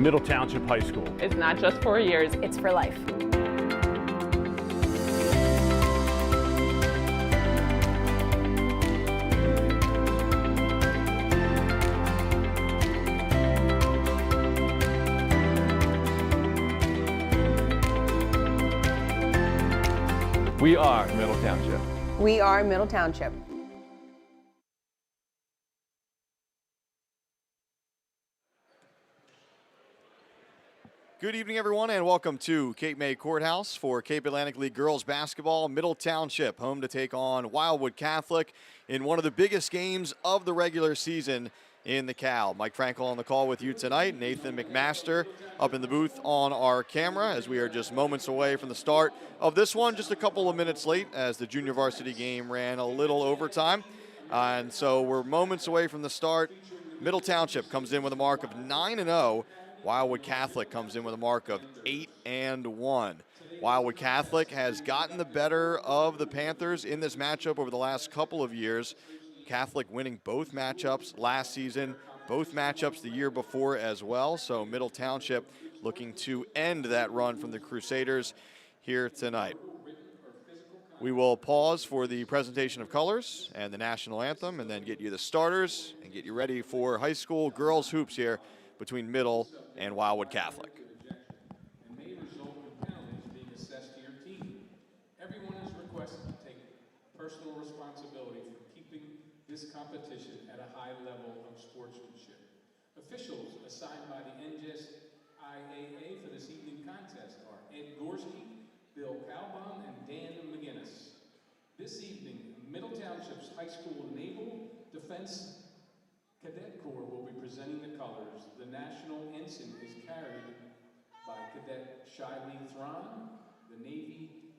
Middle Township High School. It's not just 4 years, It's for life. We are Middle Township. We are Middle Township. Good evening, everyone, and welcome to Cape May Courthouse for Cape Atlantic League Girls Basketball. Middle Township, home to take on Wildwood Catholic in one of the biggest games of the regular season in the Cal. Mike Frankel on the call with you tonight. Nathan McMaster up in the booth on our camera as we are just moments away from the start of this one. Just a couple of minutes late as the junior varsity game ran a little overtime. And so we're moments away from the start. Middle Township comes in with a mark of 9-0. Wildwood Catholic comes in with a mark of 8-1. Wildwood Catholic has gotten the better of the Panthers in this matchup over the last couple of years. Catholic winning both matchups last season, both matchups the year before as well. So Middle Township looking to end that run from the Crusaders here tonight. We will pause for the presentation of colors and the national anthem and then get you the starters and get you ready for high school girls hoops here between Middle and Wildwood Catholic. And may result in penalties being assessed to your team. Everyone is requested to take personal responsibility for keeping this competition at a high level of sportsmanship. Officials assigned by the NJSIAA for this evening contest are Ed Gorski, Bill Calbaum, and Dan McGinnis. This evening, Middle Township's High School Naval Defense Cadet Corps will be presenting the colors. The national ensign is carried by Cadet Shiley Thron. The Navy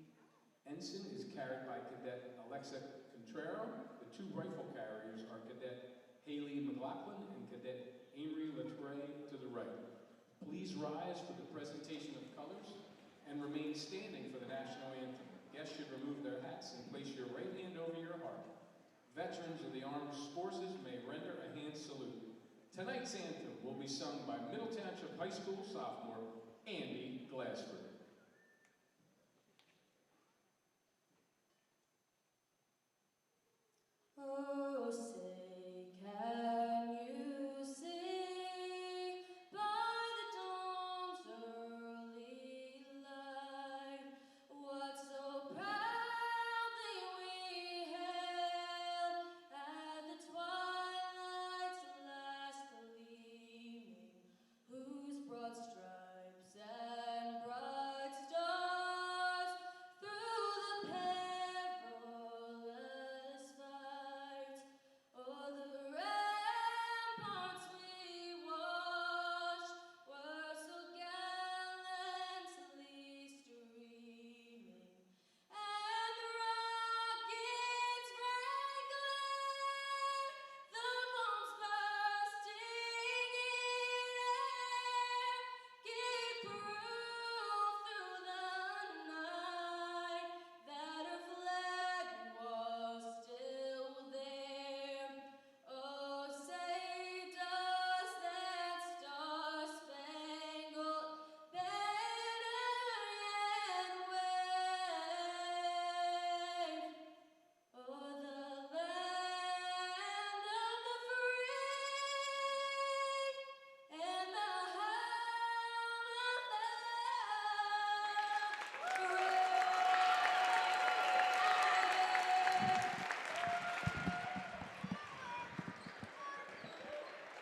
ensign is carried by Cadet Alexa Contrero. The two rifle carriers are Cadet Haley McLaughlin and Cadet Amory Latre to the right. Please rise for the presentation of colors and remain standing for the national anthem. Guests should remove their hats and place your right hand over your heart. Veterans of the armed forces may render a hand salute. Tonight's anthem will be sung by Middle Township High School sophomore Andy Glassford. Oh, say, can you see by the dawn's early light what so proudly we hailed at the twilight's last gleaming, whose broad stripes and bright stars through the perilous fight o'er the ramparts we watched were so gallantly streaming, and the rockets' red glare, the bombs bursting in air, gave proof through the night that her flag was still there. Oh, say does that star-spangled banner yet wave o'er the land of the free and the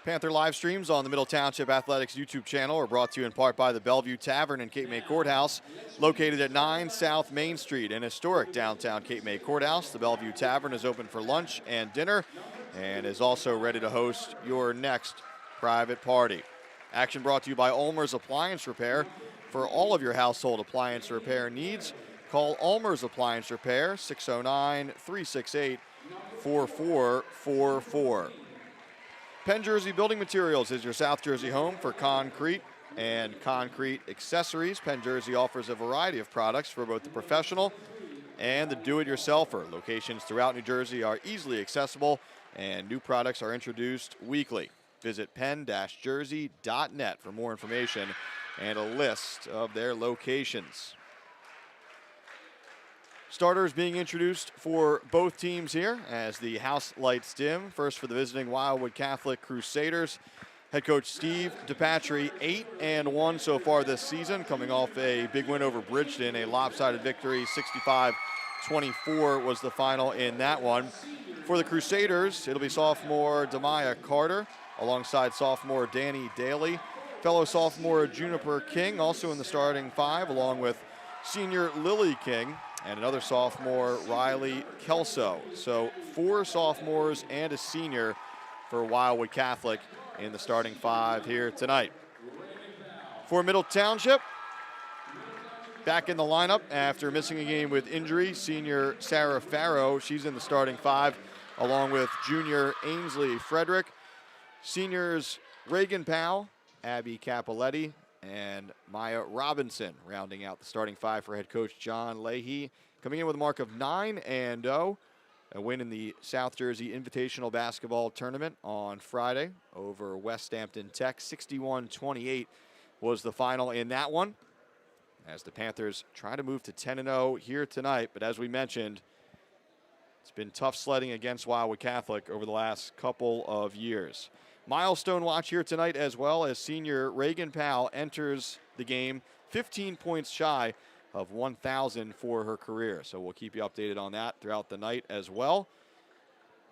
Panther live streams on the Middle Township Athletics YouTube channel are brought to you in part by the Bellevue Tavern and Cape May Courthouse, located at 9 South Main Street in historic downtown Cape May Courthouse. The Bellevue Tavern is open for lunch and dinner and is also ready to host your next private party. Action brought to you by ULMER'S Appliance Repair. For all of your household appliance repair needs, call ULMER'S Appliance Repair, 609-368-4444. Penn Jersey Building Materials is your South Jersey home for concrete and concrete accessories. Penn Jersey offers a variety of products for both the professional and the do-it-yourselfer. Locations throughout New Jersey are easily accessible, and new products are introduced weekly. Visit pen-jersey.net for more information and a list of their locations. Starters being introduced for both teams here as the house lights dim. First for the visiting Wildwood Catholic Crusaders. Head coach Steve DePatry, 8-1 so far this season, coming off a big win over Bridgeton, a lopsided victory, 65-24 was the final in that one. For the Crusaders, it'll be sophomore Demaya Carter alongside sophomore Danny Daly. Fellow sophomore Juniper King also in the starting five, along with senior Lily King and another sophomore Riley Kelso. So 4 sophomores and a senior for Wildwood Catholic in the starting five here tonight. For Middle Township, back in the lineup after missing a game with injury, senior Sarah Farrow. She's in the starting five, along with junior Ainsley Frederick. Seniors Reagan Powell, Abby Capoletti, and Maya Robinson rounding out the starting five for head coach John Leahy. Coming in with a mark of 9-0. A win in the South Jersey Invitational Basketball Tournament on Friday over West Hampton Tech. 61-28 was the final in that one, as the Panthers try to move to 10-0 here tonight. But as we mentioned, it's been tough sledding against Wildwood Catholic over the last couple of years. Milestone watch here tonight as well, as senior Reagan Powell enters the game 15 points shy of 1,000 for her career. So we'll keep you updated on that throughout the night as well.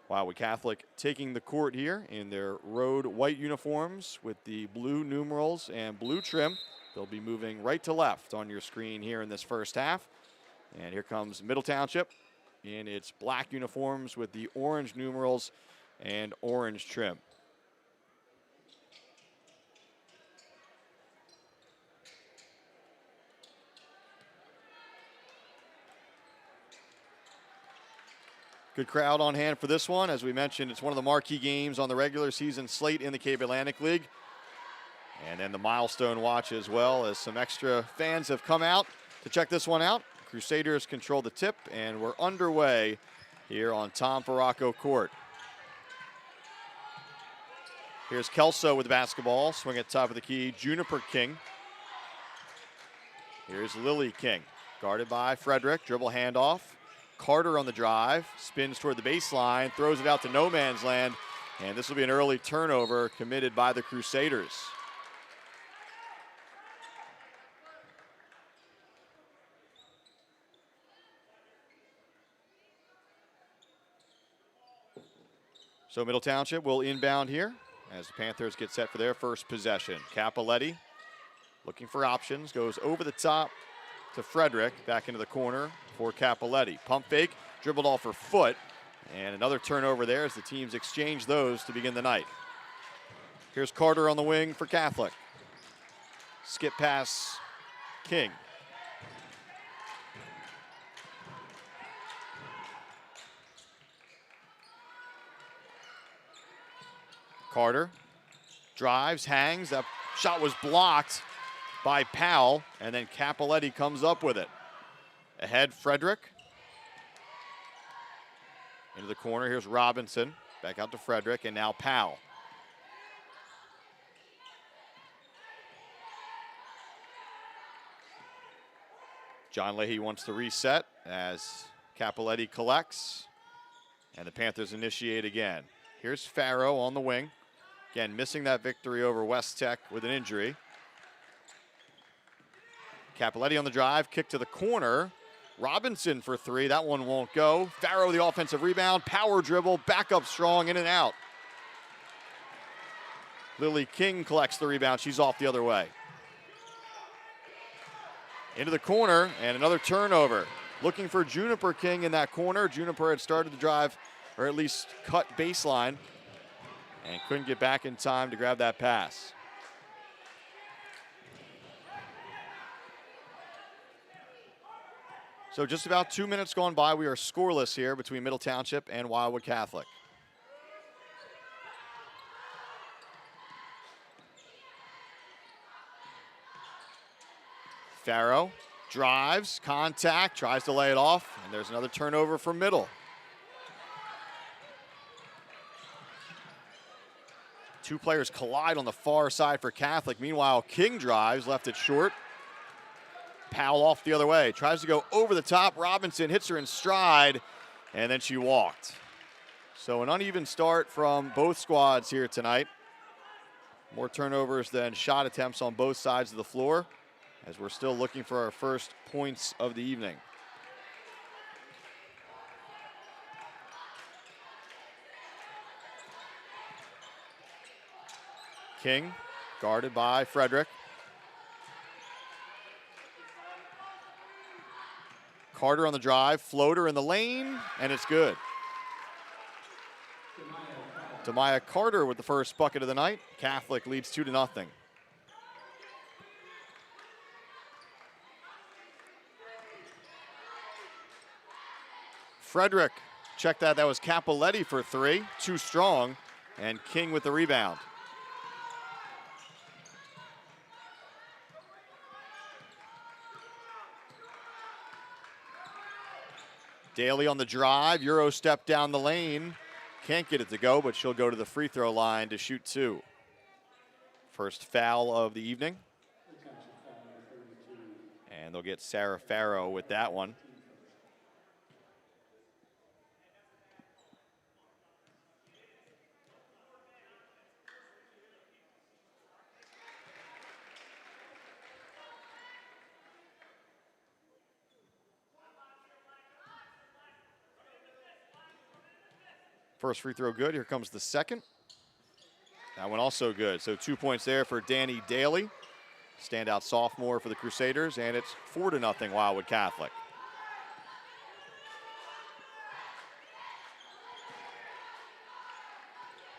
Wildwood Catholic taking the court here in their road white uniforms with the blue numerals and blue trim. They'll be moving right to left on your screen here in this first half. And here comes Middle Township in its black uniforms with the orange numerals and orange trim. Good crowd on hand for this one. As we mentioned, it's one of the marquee games on the regular season slate in the Cape Atlantic League. And then the milestone watch as well, as some extra fans have come out to check this one out. Crusaders control the tip, and we're underway here on Tom Farraco Court. Here's Kelso with the basketball, swing at top of the key, Juniper King. Here's Lily King, guarded by Frederick, dribble handoff. Carter on the drive, spins toward the baseline, throws it out to no man's land, and this will be an early turnover committed by the Crusaders. So Middle Township will inbound here as the Panthers get set for their first possession. Capoletti looking for options, goes over the top to Frederick, back into the corner for Capoletti. Pump fake, dribbled off her foot, and another turnover there as the teams exchange those to begin the night. Here's Carter on the wing for Catholic. Skip pass, King. Carter drives, hangs, that shot was blocked by Powell, and then Capoletti comes up with it. Ahead, Frederick. Into the corner, here's Robinson. Back out to Frederick, and now Powell. John Leahy wants to reset as Capoletti collects, and the Panthers initiate again. Here's Farrow on the wing. Again, missing that victory over West Tech with an injury. Capoletti on the drive, kick to the corner. Robinson for three, that one won't go. Farrow the offensive rebound, power dribble, back up strong, in and out. Lily King collects the rebound, she's off the other way. Into the corner, and another turnover. Looking for Juniper King in that corner. Juniper had started the drive, or at least cut baseline, and couldn't get back in time to grab that pass. So just about 2 minutes gone by. We are scoreless here between Middle Township and Wildwood Catholic. Farrow drives, contact, tries to lay it off, and there's another turnover for Middle. Two players collide on the far side for Catholic. Meanwhile, King drives, left it short. Powell off the other way, tries to go over the top. Robinson hits her in stride, and then she walked. So an uneven start from both squads here tonight. More turnovers than shot attempts on both sides of the floor, as we're still looking for our first points of the evening. King, guarded by Frederick. Carter on the drive, floater in the lane, and it's good. Demaya Carter with the first bucket of the night. Catholic leads 2-0. Frederick, check that, that was Capoletti for three, too strong, and King with the rebound. Daly on the drive, Euro step down the lane. Can't get it to go, but she'll go to the free throw line to shoot two. First foul of the evening. And they'll get Sarah Farrow with that one. First free throw good. Here comes the second. That one also good. So 2 points there for Danny Daly. Standout sophomore for the Crusaders, and it's 4-0 Wildwood Catholic.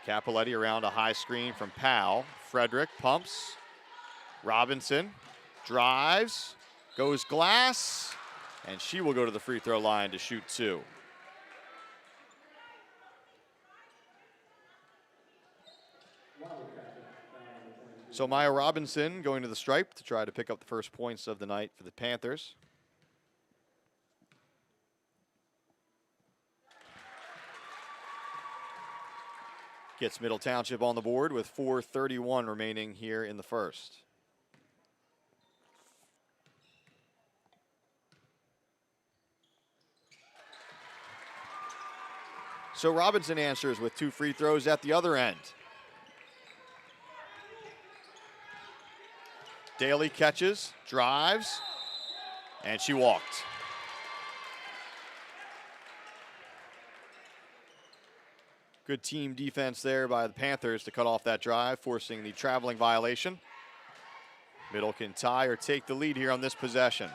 Capoletti around a high screen from Powell. Frederick pumps. Robinson drives, goes glass, and she will go to the free throw line to shoot two. So Maya Robinson going to the stripe to try to pick up the first points of the night for the Panthers. Gets Middle Township on the board with 4:31 remaining here in the first. So Robinson answers with 2 free throws at the other end. Daly catches, drives, and she walked. Good team defense there by the Panthers to cut off that drive, forcing the traveling violation. Middle can tie or take the lead here on this possession.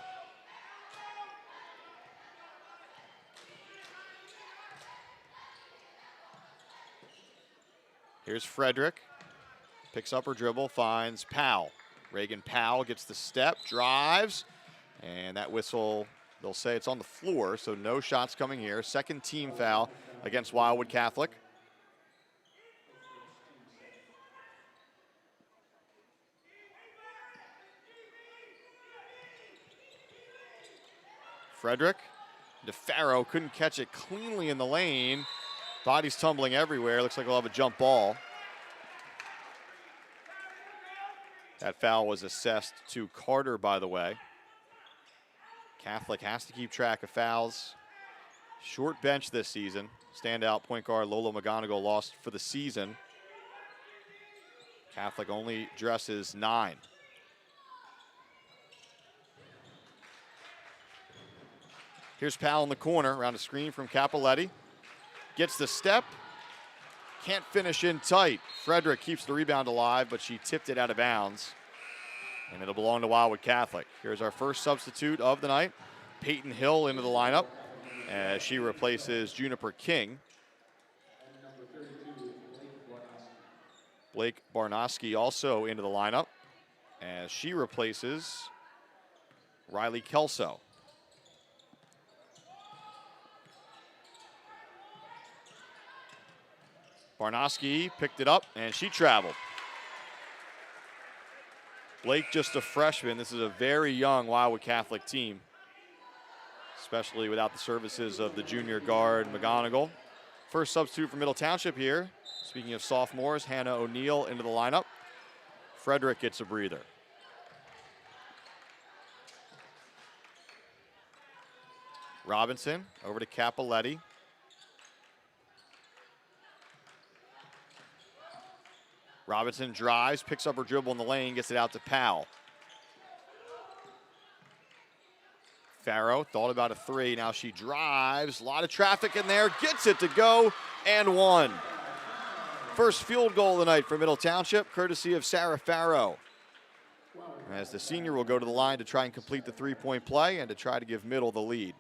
Here's Frederick, picks up her dribble, finds Powell. Reagan Powell gets the step, drives, and that whistle, they'll say it's on the floor, so no shots coming here. Second team foul against Wildwood Catholic. Frederick, DeFaro couldn't catch it cleanly in the lane. Body's tumbling everywhere. Looks like we'll have a jump ball. That foul was assessed to Carter, by the way. Catholic has to keep track of fouls. Short bench this season. Standout point guard Lola McGonigal lost for the season. Catholic only dresses 9. Here's Powell in the corner around a screen from Capoletti. Gets the step. Can't finish in tight. Frederick keeps the rebound alive, but she tipped it out of bounds. And it'll belong to Wildwood Catholic. Here's our first substitute of the night. Peyton Hill into the lineup as she replaces Juniper King. Blake Barnoski also into the lineup as she replaces Riley Kelso. Barnoski picked it up, and she traveled. Blake just a freshman. This is a very young Wildwood Catholic team, especially without the services of the junior guard McGonigal. First substitute for Middle Township here. Speaking of sophomores, Hannah O'Neill into the lineup. Frederick gets a breather. Robinson over to Capoletti. Robinson drives, picks up her dribble in the lane, gets it out to Powell. Farrow thought about a three. Now she drives. A lot of traffic in there. Gets it to go and one. First field goal of the night for Middle Township, courtesy of Sarah Farrow. As the senior will go to the line to try and complete the three-point play and to try to give Middle the lead.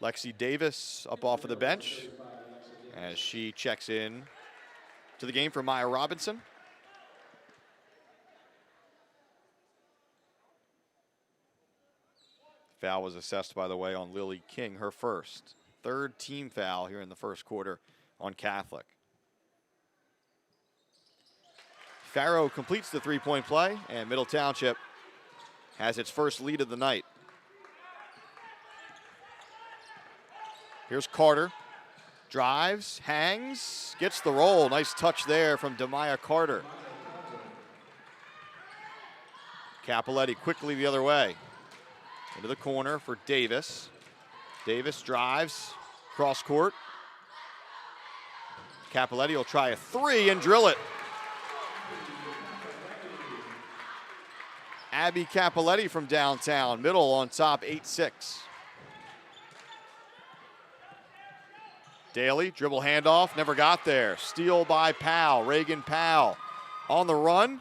Lexi Davis up off of the bench as she checks in to the game for Maya Robinson. Foul was assessed, by the way, on Lily King, her first. Third team foul here in the first quarter on Catholic. Farrow completes the three-point play, and Middle Township has its first lead of the night. Here's Carter. Drives, hangs, gets the roll. Nice touch there from Demaya Carter. Capoletti quickly the other way. Into the corner for Davis. Davis drives, cross court. Capoletti will try a three and drill it. Abby Capoletti from downtown. Middle on top, 8-6. Daly, dribble handoff, never got there. Steal by Powell, Reagan Powell. On the run,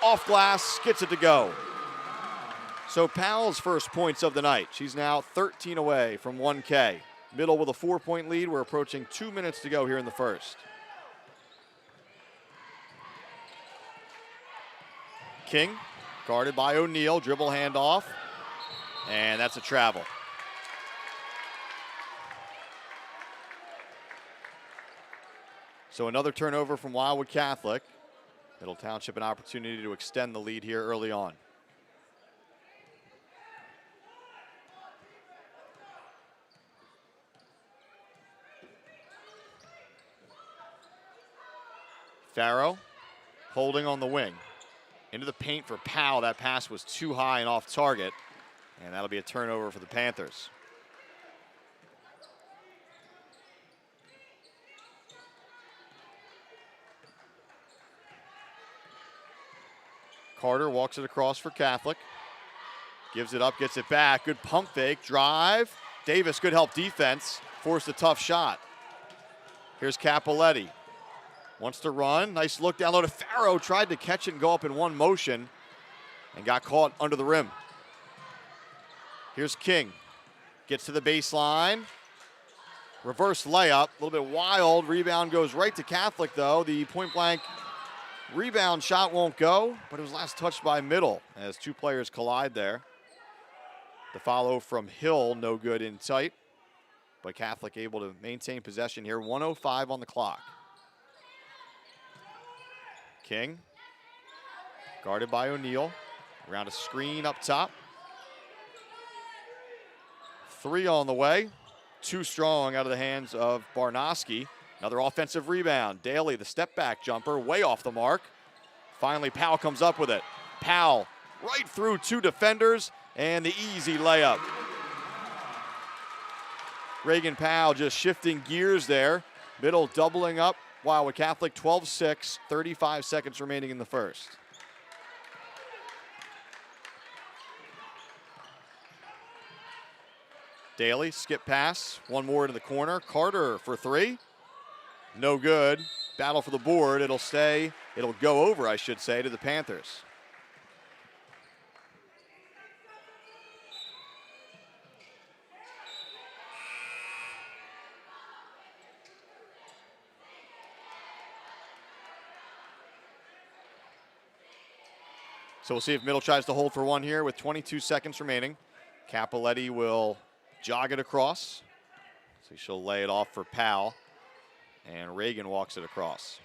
off glass, gets it to go. So Powell's first points of the night. She's now 13 away from 1K. Middle with a 4-point lead. We're approaching 2 minutes to go here in the first. King, guarded by O'Neill, dribble handoff, and that's a travel. So another turnover from Wildwood Catholic. Middle Township an opportunity to extend the lead here early on. Farrow holding on the wing. Into the paint for Powell. That pass was too high and off target. And that'll be a turnover for the Panthers. Carter walks it across for Catholic. Gives it up, gets it back. Good pump fake, drive. Davis, good help defense. Forced a tough shot. Here's Capoletti. Wants to run. Nice look down low to Farrow. Tried to catch it and go up in one motion and got caught under the rim. Here's King. Gets to the baseline. Reverse layup. A little bit wild. Rebound goes right to Catholic, though. The point blank rebound shot won't go, but it was last touched by Middle as two players collide there. The follow from Hill, no good in tight, but Catholic able to maintain possession here. 1:05 on the clock. King, guarded by O'Neill, around a screen up top. Three on the way, too strong out of the hands of Barnoski. Another offensive rebound. Daly, the step back jumper, way off the mark. Finally, Powell comes up with it. Powell right through two defenders and the easy layup. Reagan Powell just shifting gears there. Middle doubling up. Wildwood Catholic 12-6, 35 seconds remaining in the first. Daly, skip pass, one more into the corner. Carter for three. No good. Battle for the board. It'll stay, it'll go over, I should say, to the Panthers. So we'll see if Middle tries to hold for one here with 22 seconds remaining. Capoletti will jog it across. So she'll lay it off for Powell. And Reagan walks it across.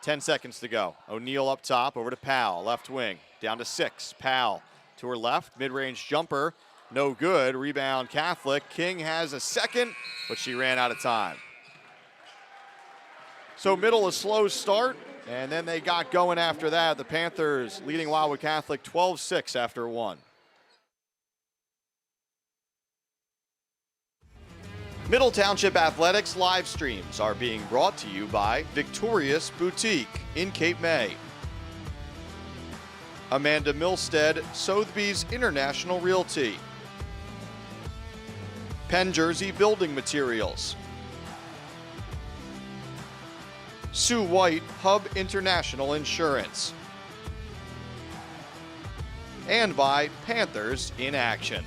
10 seconds to go. O'Neill up top, over to Powell, left wing. Down to 6. Powell to her left, mid-range jumper. No good. Rebound Catholic. King has a second, but she ran out of time. So Middle a slow start, and then they got going after that. The Panthers leading Wildwood Catholic 12-6 after one. Middle Township Athletics live streams are being brought to you by Victorious Boutique in Cape May, Amanda Milstead, Sotheby's International Realty, Penn Jersey Building Materials, Sue White, Hub International Insurance, and by Panthers in Action.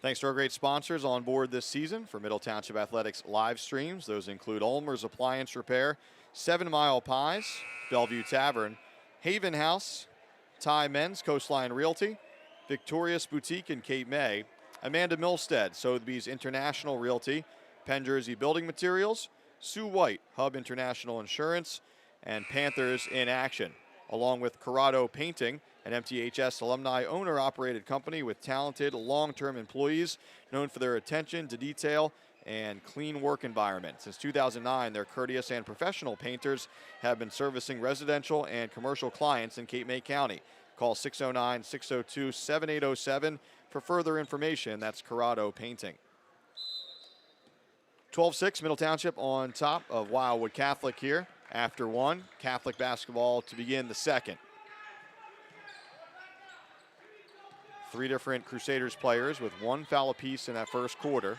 Thanks to our great sponsors on board this season for Middle Township Athletics live streams. Those include ULMER'S Appliance Repair, 7 Mile Pies, Bellevue Tavern, Haven House, MENZ, Coastline Realty, Victorious Boutique in Cape May, Amanda Milstead, Sotheby's International Realty, Penn Jersey Building Materials, Sue White, Hub International Insurance, and Panthers in Action, along with Corrado Painting, an MTHS alumni owner-operated company with talented long-term employees known for their attention to detail and clean work environment. Since 2009, their courteous and professional painters have been servicing residential and commercial clients in Cape May County. Call 609-602-7807 for further information. That's Corrado Painting. 12-6, Middle Township on top of Wildwood Catholic here after one. Catholic basketball to begin the second. 3 different Crusaders players with 1 foul apiece in that first quarter.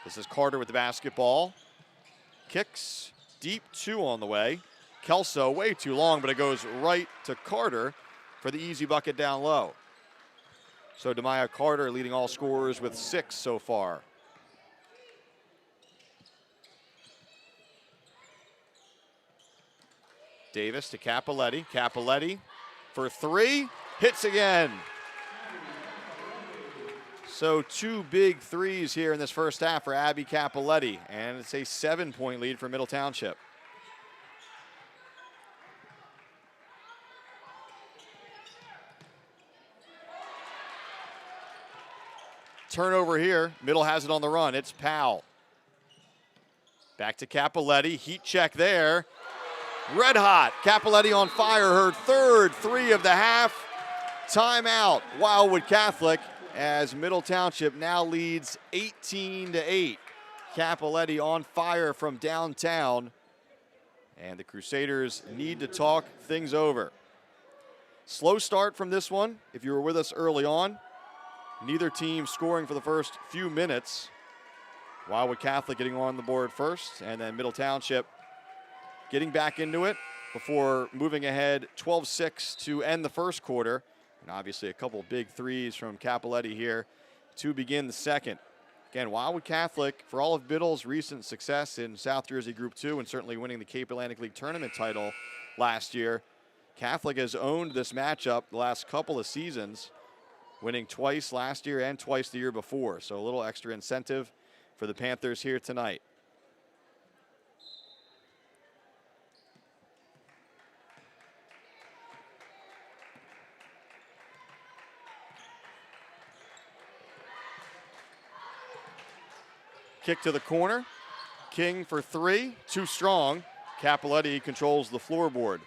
This is Carter with the basketball. Kicks deep, 2 on the way. Kelso way too long, but it goes right to Carter for the easy bucket down low. So Demaya Carter leading all scorers with 6 so far. Davis to Capoletti. Capoletti for 3, hits again. So 2 big threes here in this first half for Abby Capoletti, and it's a 7-point lead for Middle Township. Turnover here. Middle has it on the run. It's Powell. Back to Capoletti. Heat check there. Red hot. Capoletti on fire. Her 3rd 3 of the half. Timeout. Wildwood Catholic, as Middle Township now leads 18-8. Capoletti on fire from downtown. And the Crusaders need to talk things over. Slow start from this one. If you were with us early on, neither team scoring for the first few minutes. Wildwood Catholic getting on the board first, and then Middle Township getting back into it before moving ahead 12-6 to end the first quarter. And obviously a couple big threes from Capoletti here to begin the second. Again, Wildwood Catholic, for all of Middle's recent success in South Jersey Group 2 and certainly winning the Cape Atlantic League tournament title last year, Catholic has owned this matchup the last couple of seasons, winning twice last year and twice the year before. So a little extra incentive for the Panthers here tonight. Kick to the corner. King for 3, too strong. Capoletti controls the floorboard.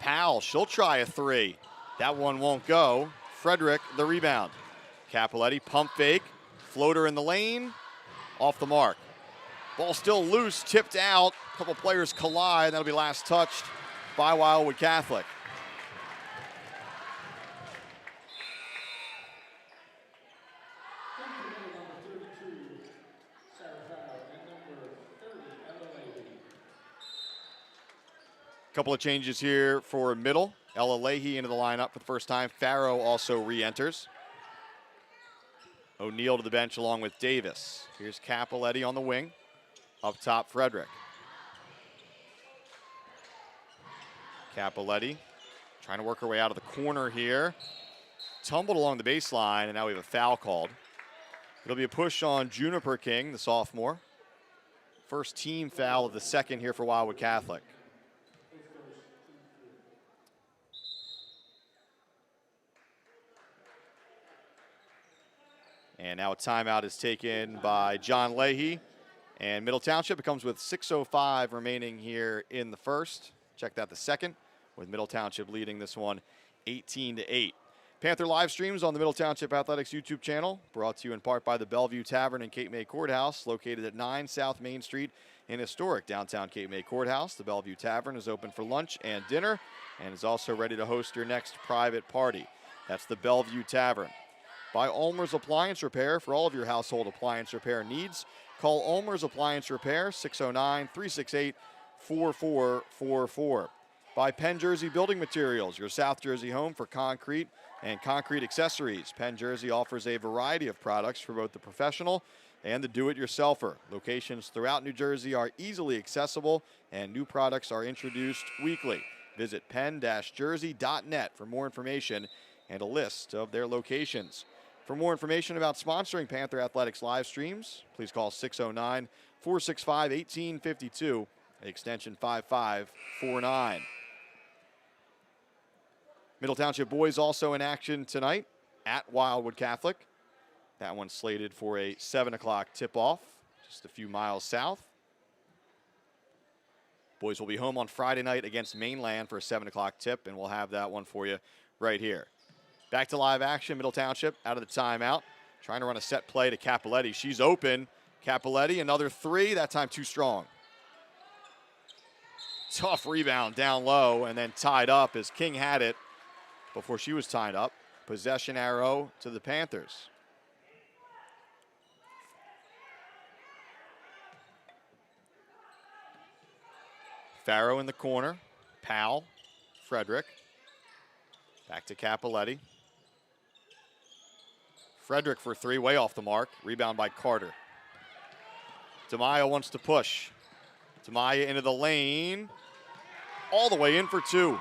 Powell, she'll try a 3. That one won't go. Frederick, the rebound. Capoletti, pump fake. Floater in the lane. Off the mark. Ball still loose, tipped out. A couple players collide. That'll be last touched by Wildwood Catholic. Couple of changes here for Middle. Ella Leahy into the lineup for the first time. Farrow also re-enters. O'Neal to the bench along with Davis. Here's Capoletti on the wing. Up top, Frederick. Capoletti trying to work her way out of the corner here. Tumbled along the baseline, and now we have a foul called. It'll be a push on Juniper King, the sophomore. First team foul of the second here for Wildwood Catholic. And now a timeout is taken by John Leahy. And Middle Township comes with 6:05 remaining here in the first. Check that the second, with Middle Township leading this one 18-8. Panther live streams on the Middle Township Athletics YouTube channel, brought to you in part by the Bellevue Tavern and Cape May Courthouse, located at 9 South Main Street in historic downtown Cape May Courthouse. The Bellevue Tavern is open for lunch and dinner and is also ready to host your next private party. That's the Bellevue Tavern. By ULMER'S Appliance Repair for all of your household appliance repair needs. Call ULMER'S Appliance Repair, 609-368-4444. By PENN Jersey Building Materials, your South Jersey home for concrete and concrete accessories. PENN Jersey offers a variety of products for both the professional and the do-it-yourselfer. Locations throughout New Jersey are easily accessible, and new products are introduced weekly. Visit penn-jersey.net for more information and a list of their locations. For more information about sponsoring Panther Athletics live streams, please call 609-465-1852, extension 5549. Middle Township boys also in action tonight at Wildwood Catholic. That one's slated for a 7 o'clock tip-off, just a few miles south. Boys will be home on Friday night against Mainland for a 7 o'clock tip, and we'll have that one for you right here. Back to live action, Middle Township out of the timeout. Trying to run a set play to Capoletti. She's open. Capoletti, another three, that time too strong. Tough rebound down low and then tied up as King had it before she was tied up. Possession arrow to the Panthers. Farrow in the corner. Powell, Frederick. Back to Capoletti. Frederick for three, way off the mark. Rebound by Carter. DeMaio wants to push. DeMaio into the lane. All the way in for two.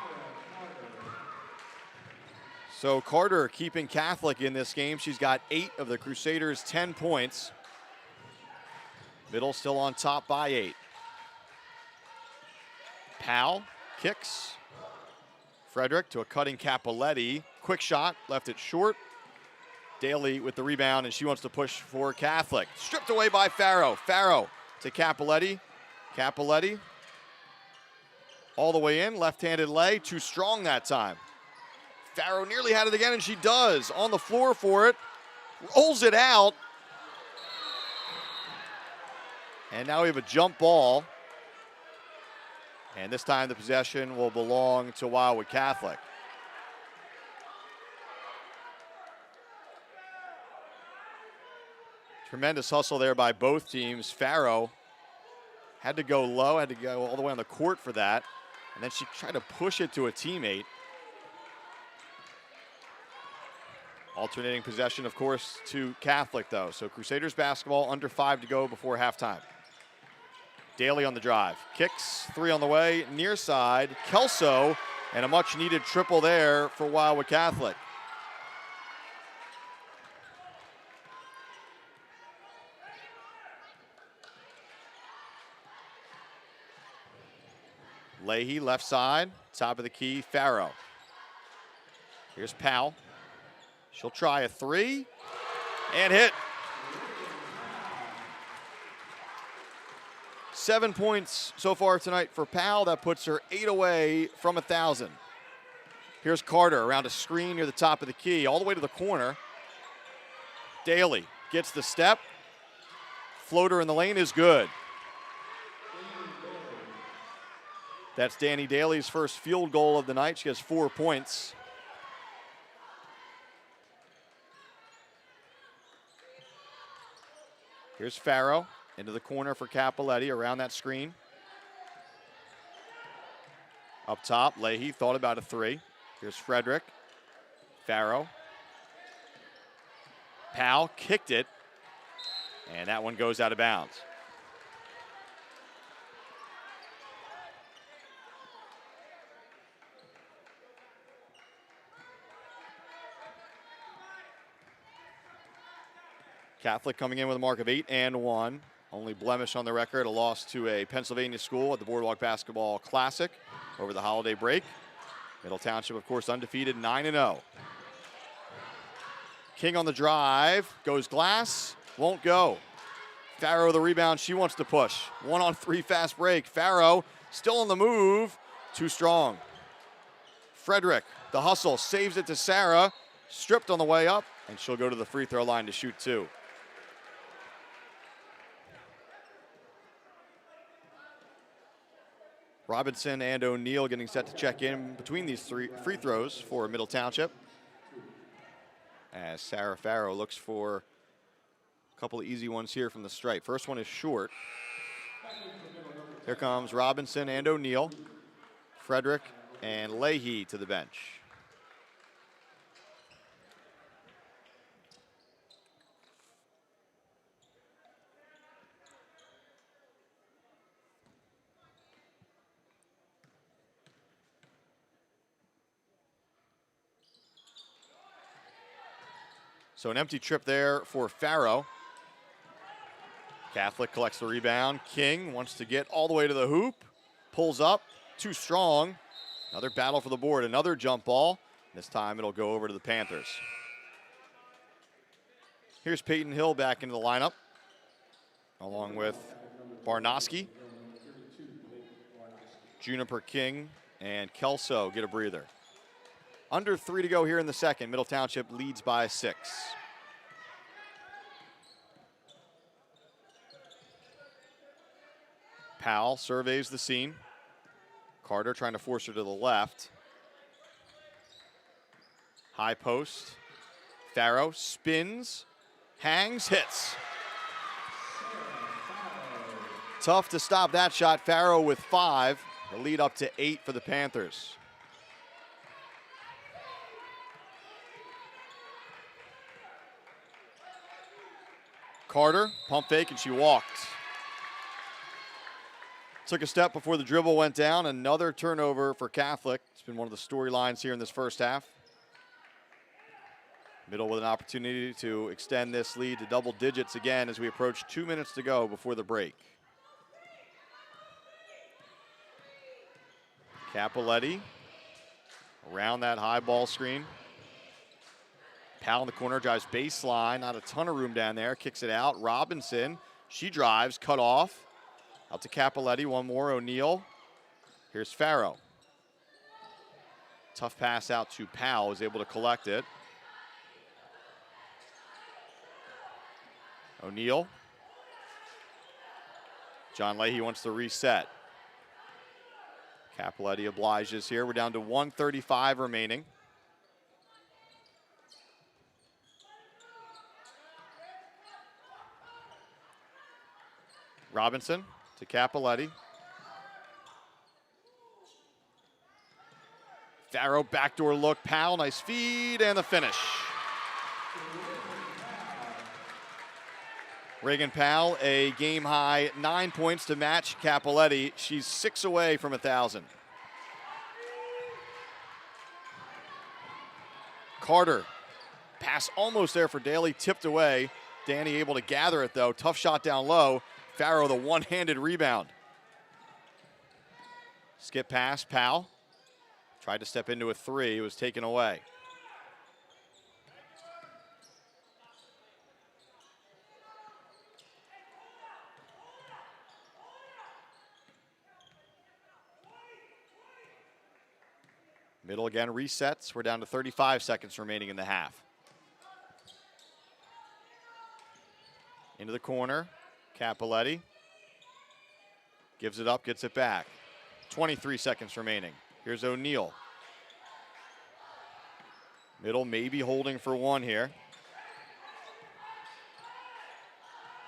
So Carter keeping Catholic in this game. She's got 8 of the Crusaders' 10 points. Middle still on top by 8. Powell kicks. Frederick to a cutting Capoletti. Quick shot, left it short. Daly with the rebound, and she wants to push for Catholic. Stripped away by Farrow. Farrow to Capoletti. Capoletti all the way in, left-handed lay, too strong that time. Farrow nearly had it again, and she does. On the floor for it, rolls it out. And now we have a jump ball. And this time the possession will belong to Wildwood Catholic. Tremendous hustle there by both teams. Farrow had to go low, had to go all the way on the court for that. And then she tried to push it to a teammate. Alternating possession, of course, to Catholic, though. So Crusaders basketball, under 5 to go before halftime. Daly on the drive. Kicks, 3 on the way, near side. Kelso, and a much-needed triple there for Wildwood Catholic. Leahy, left side, top of the key, Farrow. Here's Powell. She'll try a 3, and hit. 7 points so far tonight for Powell. That puts her 8 away from 1,000. Here's Carter around a screen near the top of the key, all the way to the corner. Daly gets the step. Floater in the lane is good. That's Danny Daly's first field goal of the night. She has 4 points. Here's Farrow into the corner for Capoletti around that screen. Up top, Leahy thought about a 3. Here's Frederick. Farrow. Powell kicked it, and that one goes out of bounds. Catholic coming in with a mark of 8 and 1. Only blemish on the record, a loss to a Pennsylvania school at the Boardwalk Basketball Classic over the holiday break. Middle Township, of course, undefeated, 9-0. King on the drive, goes glass, won't go. Farrow the rebound, she wants to push. 1-on-3 fast break. Farrow still on the move, too strong. Frederick, the hustle, saves it to Sarah, stripped on the way up, and she'll go to the free throw line to shoot 2. Robinson and O'Neal getting set to check in between these 3 free throws for Middle Township. As Sarah Farrow looks for a couple of easy ones here from the stripe. First one is short. Here comes Robinson and O'Neal. Frederick and Leahy to the bench. So an empty trip there for Farrow. Catholic collects the rebound. King wants to get all the way to the hoop. Pulls up, too strong. Another battle for the board, another jump ball. This time it'll go over to the Panthers. Here's Peyton Hill back into the lineup, along with Barnoski. Juniper King and Kelso get a breather. Under 3 to go here in the second. Middle Township leads by 6. Powell surveys the scene. Carter trying to force her to the left. High post. Farrow spins, hangs, hits. Tough to stop that shot. Farrow with 5. The lead up to 8 for the Panthers. Carter, pump fake, and she walked. Took a step before the dribble went down. Another turnover for Catholic. It's been one of the storylines here in this first half. Middle with an opportunity to extend this lead to double digits again as we approach 2 minutes to go before the break. Capoletti around that high ball screen. Powell in the corner, drives baseline, not a ton of room down there, kicks it out. Robinson, she drives, cut off. Out to Capoletti, one more, O'Neal. Here's Farrow. Tough pass out to Powell, is able to collect it. O'Neal. John Leahy wants to reset. Capoletti obliges here. We're down to 1:35 remaining. Robinson to Capoletti. Farrow backdoor look, Powell, nice feed, and the finish. Reagan Powell, a game high 9 points to match Capoletti. She's 6 away from 1,000. Carter, pass almost there for Daly, tipped away. Danny able to gather it though, tough shot down low. Farrow, the one-handed rebound. Skip pass, Powell. Tried to step into a 3, it was taken away. Middle again resets. We're down to 35 seconds remaining in the half. Into the corner. Capoletti gives it up, gets it back. 23 seconds remaining. Here's O'Neal. Middle maybe holding for 1 here.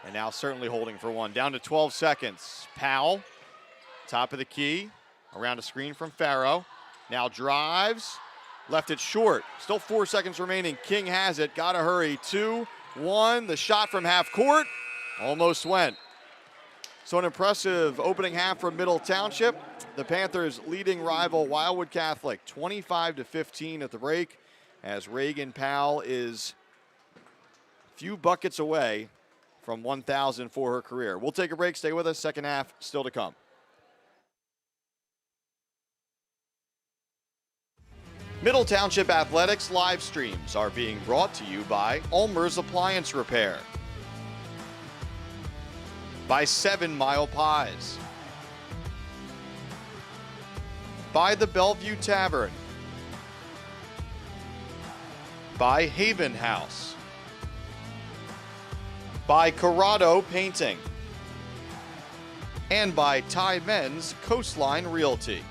And now certainly holding for 1. Down to 12 seconds. Powell, top of the key, around a screen from Farrow. Now drives, left it short. Still 4 seconds remaining. King has it, gotta hurry. 2, 1, the shot from half court. Almost went. So an impressive opening half from Middle Township. The Panthers leading rival Wildwood Catholic 25-15 at the break, as Reagan Powell is a few buckets away from 1,000 for her career. We'll take a break. Stay with us. Second half still to come. Middle Township Athletics live streams are being brought to you by ULMER'S Appliance Repair, by 7 Mile Pies, by the Bellevue Tavern, by Haven House, by CORRADO Painting, and by MENZ Coastline Realty.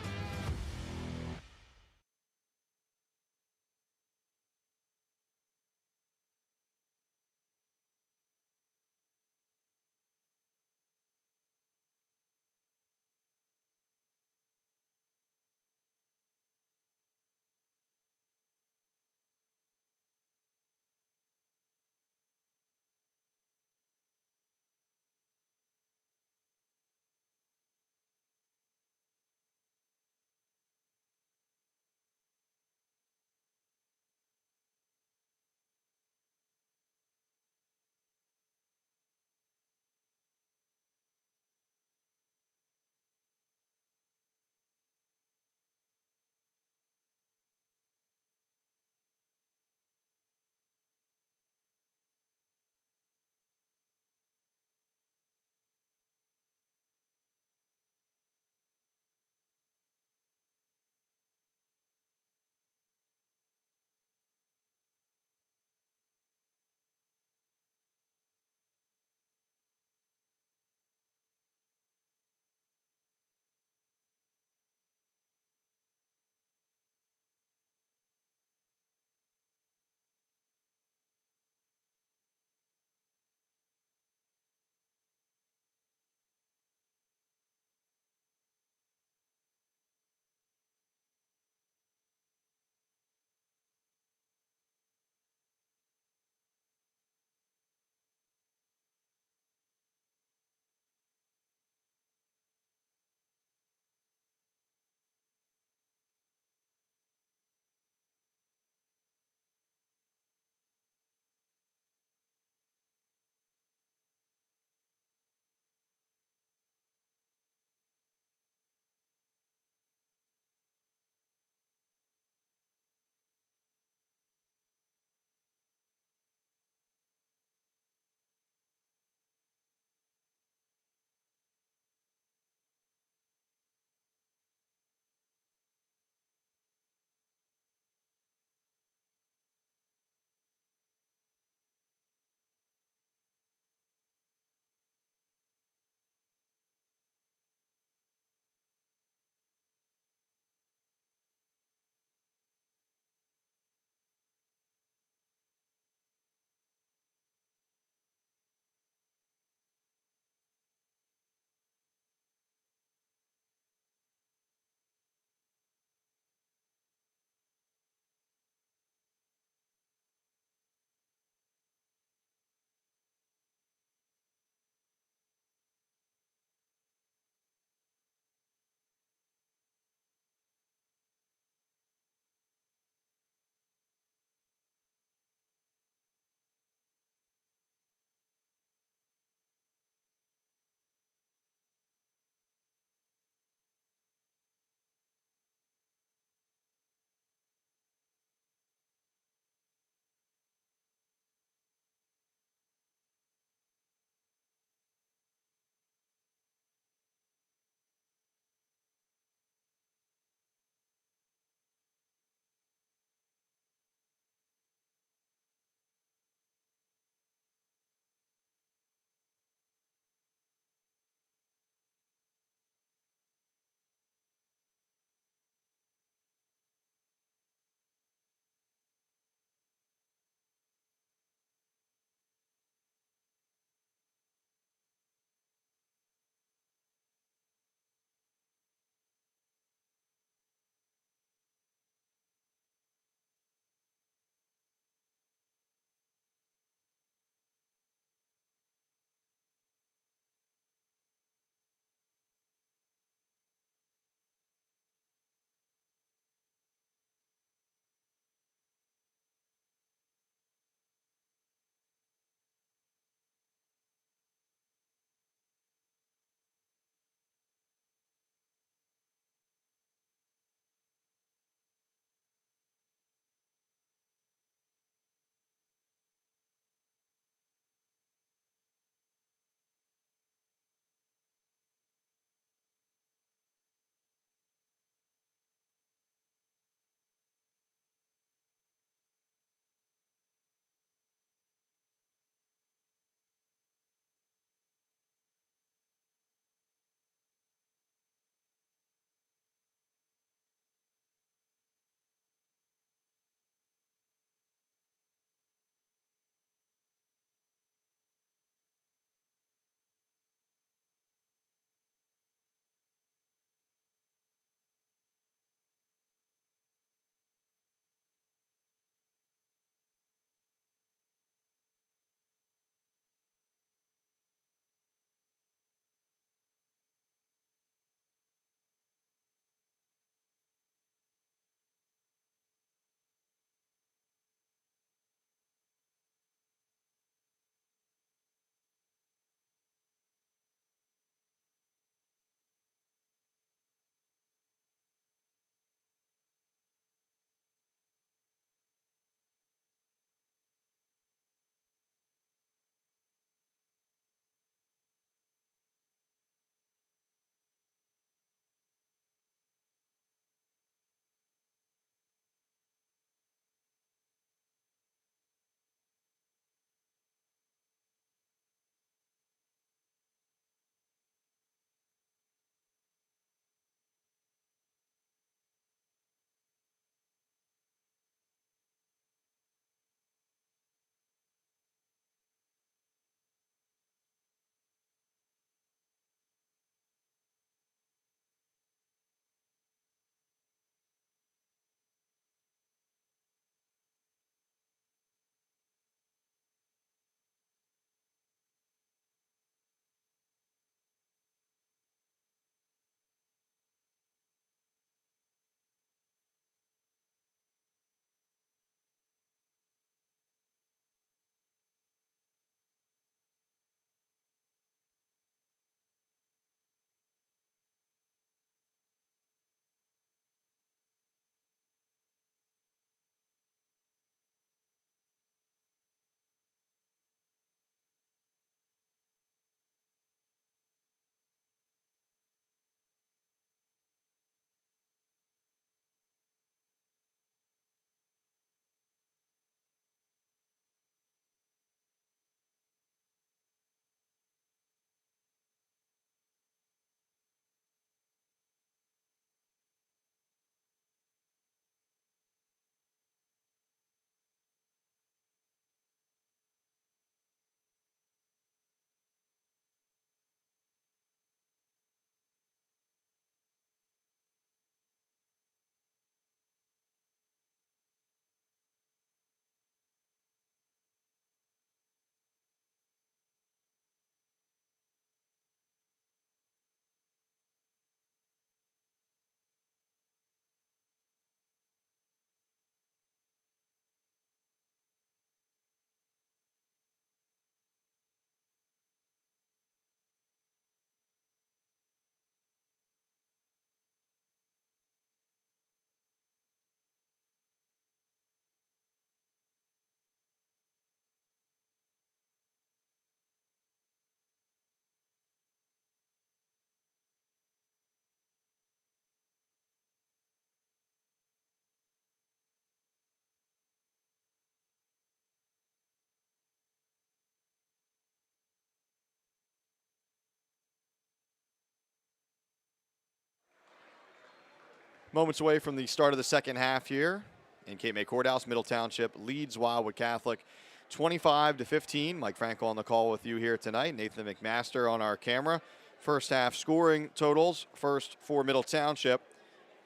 Moments away from the start of the second half here in Cape May Courthouse. Middle Township leads Wildwood Catholic 25-15. Mike Frankel on the call with you here tonight. Nathan McMaster on our camera. First half scoring totals. First for Middle Township.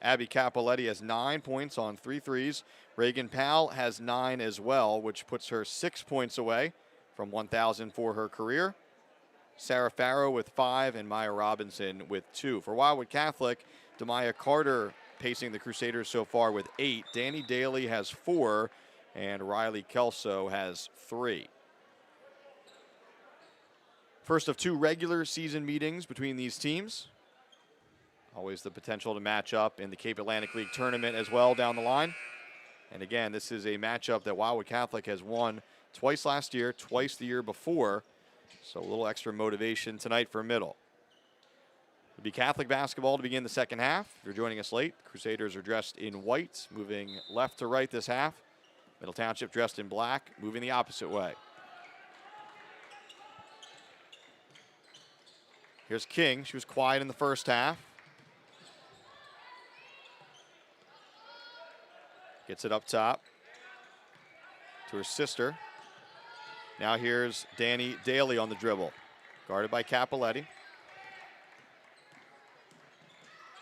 Abby Capoletti has 9 points on 3 threes. Reagan Powell has 9 as well, which puts her 6 points away from 1,000 for her career. Sarah Farrow with 5 and Maya Robinson with 2. For Wildwood Catholic, Demaya Carter pacing the Crusaders so far with 8. Danny Daly has 4, and Riley Kelso has 3. First of 2 regular season meetings between these teams. Always the potential to match up in the Cape Atlantic League tournament as well down the line. And again, this is a matchup that Wildwood Catholic has won twice last year, twice the year before. So a little extra motivation tonight for Middle. It'll be Catholic basketball to begin the second half. If you're joining us late, Crusaders are dressed in white, moving left to right this half. Middle Township dressed in black, moving the opposite way. Here's King. She was quiet in the first half. Gets it up top to her sister. Now here's Danny Daly on the dribble. Guarded by Capoletti.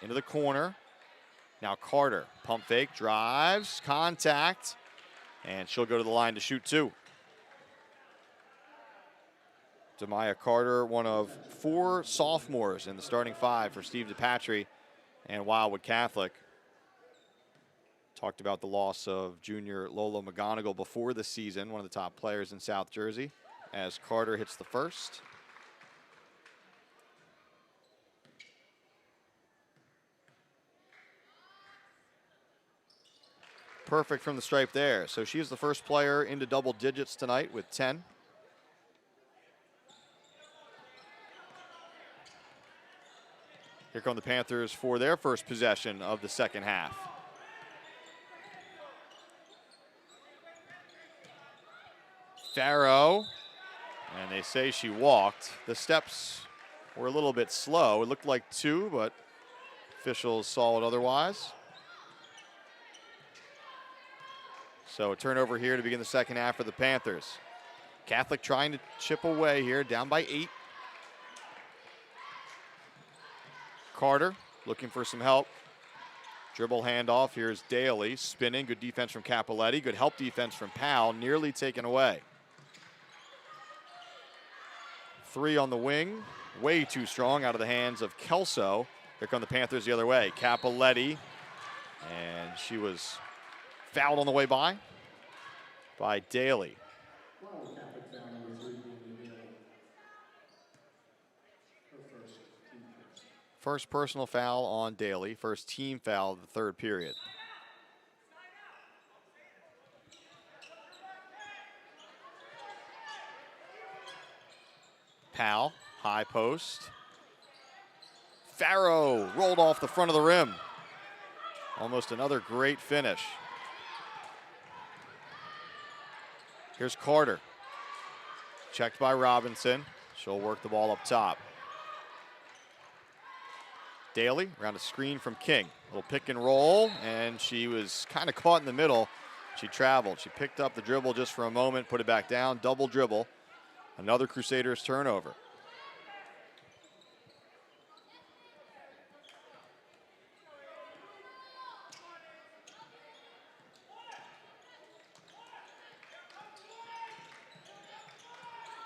Into the corner. Now Carter. Pump fake, drives, contact, and she'll go to the line to shoot 2. Demaya Carter, one of 4 sophomores in the starting 5 for Steve DePatry and Wildwood Catholic. Talked about the loss of junior Lola McGonigal before the season, one of the top players in South Jersey, as Carter hits the first. Perfect from the stripe there. So she is the first player into double digits tonight with 10. Here come the Panthers for their first possession of the second half. Farrow, and they say she walked. The steps were a little bit slow. It looked like 2, but officials saw it otherwise. So a turnover here to begin the second half for the Panthers. Catholic trying to chip away here, down by 8. Carter looking for some help. Dribble handoff. Here's Daly spinning. Good defense from Capoletti. Good help defense from Powell. Nearly taken away. 3 on the wing. Way too strong out of the hands of Kelso. Here come the Panthers the other way. Capoletti. And she was fouled on the way by Daly. Well, Catholic foul number 3 being Daly. Her first team foul. First personal foul on Daly. First team foul of the third period. Powell, high post. Farrow rolled off the front of the rim. Almost another great finish. Here's Carter. Checked by Robinson. She'll work the ball up top. Daly around a screen from King. Little pick and roll, and she was kind of caught in the middle. She traveled. She picked up the dribble just for a moment, put it back down, double dribble. Another Crusaders turnover.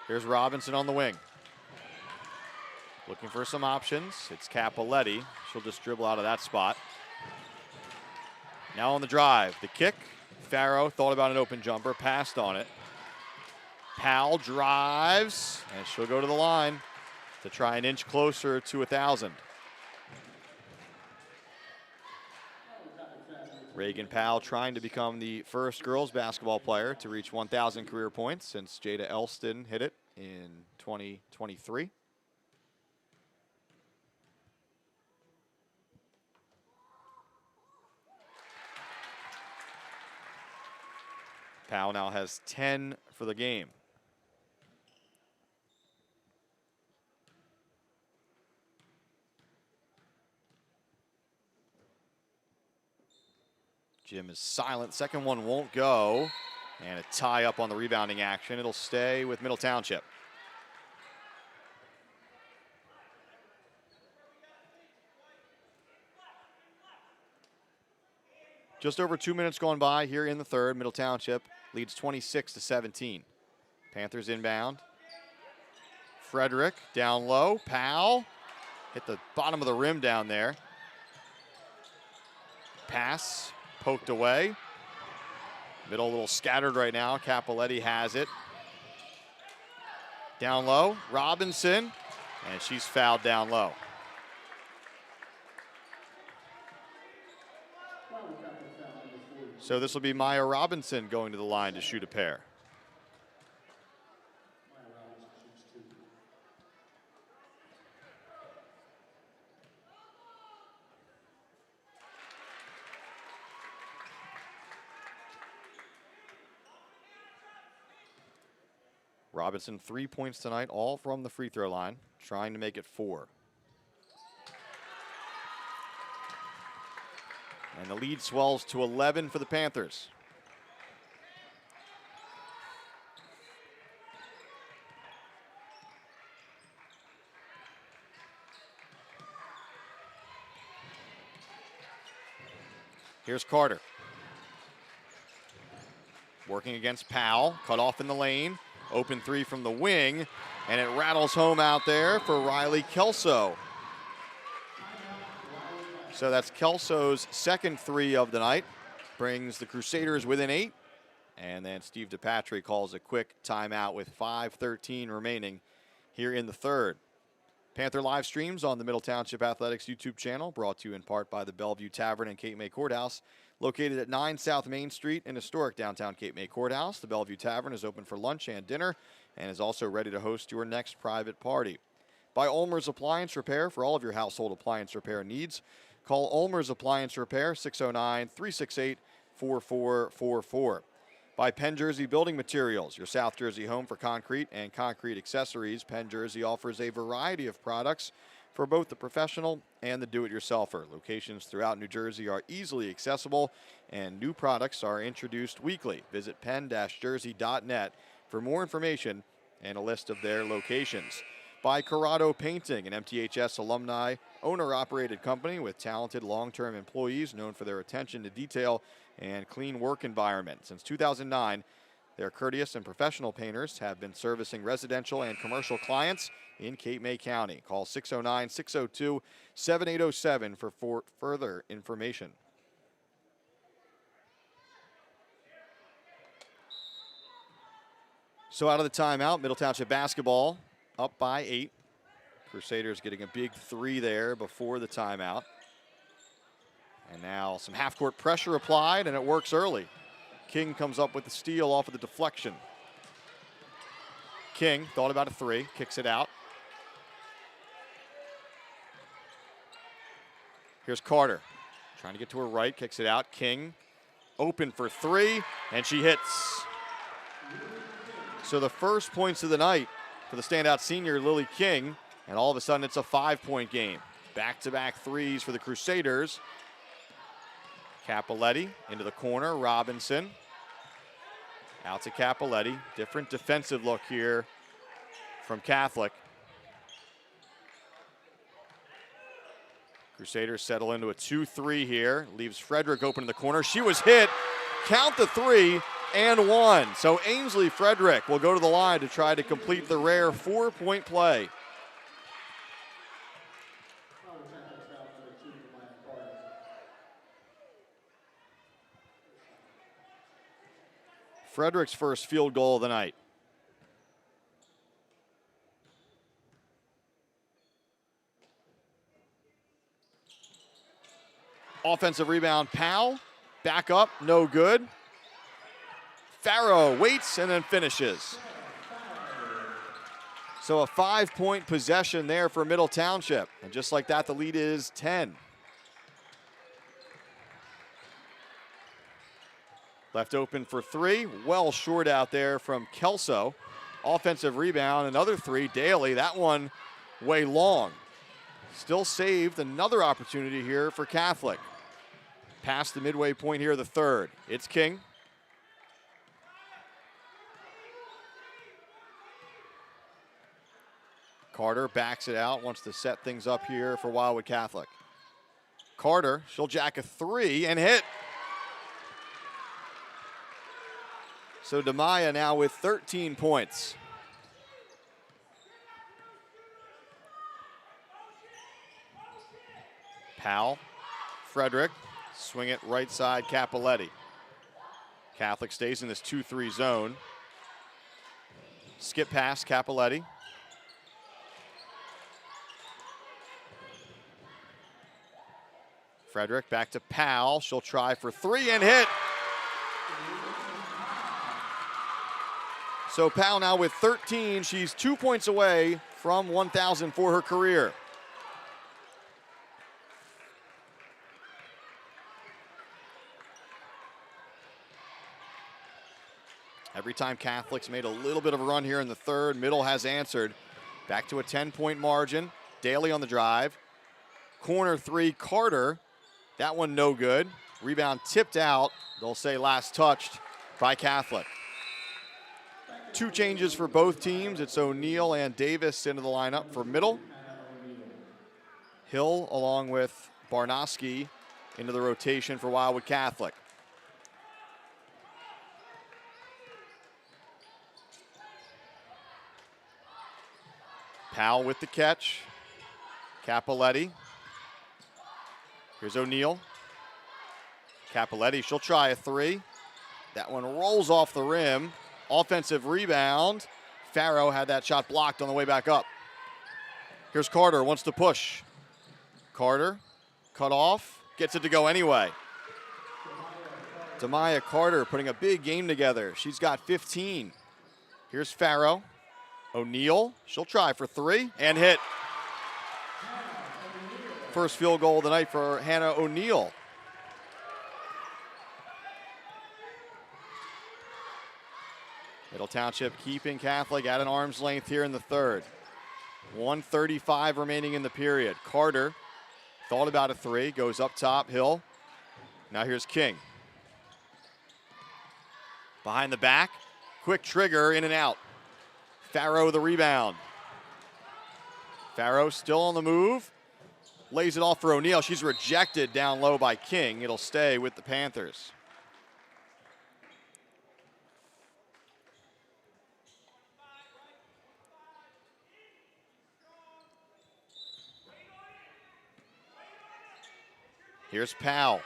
Here's Robinson on the wing. Looking for some options. It's Capoletti. She'll just dribble out of that spot. Now on the drive. The kick. Farrow thought about an open jumper. Passed on it. Powell drives. And she'll go to the line to try and inch closer to 1,000. Reagan Powell trying to become the first girls basketball player to reach 1,000 career points since Jada Elston hit it in 2023. Powell now has 10 for the game. Jim is silent. Second one won't go. And a tie up on the rebounding action. It'll stay with Middle Township. Just over 2 minutes gone by here in the third. Middle Township leads 26-17. Panthers inbound. Frederick down low. Powell hit the bottom of the rim down there. Pass poked away. Middle a little scattered right now. Capoletti has it. Down low, Robinson, and she's fouled down low. So this will be Maya Robinson going to the line to shoot a pair. Robinson 3 points tonight, all from the free throw line, trying to make it 4. And the lead swells to 11 for the Panthers. Here's Carter. Working against Powell, cut off in the lane. Open three from the wing, and it rattles home out there for Riley Kelso. So that's Kelso's second three of the night. Brings the Crusaders within 8. And then Steve DePatry calls a quick timeout with 5:13 remaining here in the third. Panther live streams on the Middle Township Athletics YouTube channel, brought to you in part by the Bellevue Tavern and Cape May Courthouse. Located at 9 South Main Street in historic downtown Cape May Courthouse, the Bellevue Tavern is open for lunch and dinner and is also ready to host your next private party. By ULMER'S Appliance Repair for all of your household appliance repair needs. Call ULMER'S Appliance Repair 609-368-4444. By Penn Jersey Building Materials, your South Jersey home for concrete and concrete accessories. Penn Jersey offers a variety of products for both the professional and the do-it-yourselfer. Locations throughout New Jersey are easily accessible, and new products are introduced weekly. Visit penn-jersey.net for more information and a list of their locations. By CORRADO Painting, an MTHS alumni, owner-operated company with talented long-term employees known for their attention to detail and clean work environment. Since 2009, their courteous and professional painters have been servicing residential and commercial clients in Cape May County. Call 609-602-7807 for further information. So out of the timeout, Middle Township basketball up by 8. Crusaders getting a big 3 there before the timeout. And now some half-court pressure applied, and it works early. King comes up with the steal off of the deflection. King thought about a 3, kicks it out. Here's Carter, trying to get to her right, kicks it out. King open for 3, and she hits. So the first points of the night for the standout senior, Lily King, and all of a sudden it's a 5-point game. Back-to-back threes for the Crusaders. Capoletti into the corner, Robinson. Out to Capoletti, different defensive look here from Catholic. Crusaders settle into a 2-3 here. Leaves Frederick open in the corner. She was hit. Count the 3 and 1. So Ainsley Frederick will go to the line to try to complete the rare 4-point play. Frederick's first field goal of the night. Offensive rebound, Powell. Back up, no good. Farrow waits and then finishes. So a 5-point possession there for Middle Township. And just like that, the lead is 10. Left open for 3, well short out there from Kelso. Offensive rebound, another 3, Daly, that one way long. Still saved another opportunity here for Catholic. past the midway point here of the third. It's King. Carter backs it out, wants to set things up here for Wildwood Catholic. Carter, she'll jack a three and hit. So Demaya now with 13 points. Powell, Frederick, swing it right side, Capoletti. Catholic stays in this 2-3 zone. Skip pass, Capoletti. Frederick back to Powell. She'll try for three and hit. So Powell now with 13. She's 2 points away from 1,000 for her career. Every time Catholic's made a little bit of a run here in the third, Middle has answered. Back to a 10-point margin. Daly on the drive. Corner three, Carter. That one no good. Rebound tipped out. They'll say last touched by Catholic. Two changes for both teams. It's O'Neill and Davis into the lineup for Middle. Hill along with Barnoski into the rotation for Wildwood Catholic. Powell with the catch. Capoletti. Here's O'Neill. Capoletti, she'll try a three. That one rolls off the rim. Offensive rebound. Farrow had that shot blocked on the way back up. Here's Carter, wants to push. Carter, cut off, gets it to go anyway. Demaya Carter putting a big game together. She's got 15. Here's Farrow. O'Neill, she'll try for three and hit. First field goal of the night for Hannah O'Neill. Middle Township keeping Catholic at an arm's length here in the third. 1:35 remaining in the period. Carter thought about a three, goes up top, Hill. Now here's King. Behind the back, quick trigger, in and out. Farrow the rebound. Farrow still on the move. Lays it off for O'Neill. She's rejected down low by King. It'll stay with the Panthers. Here's Powell.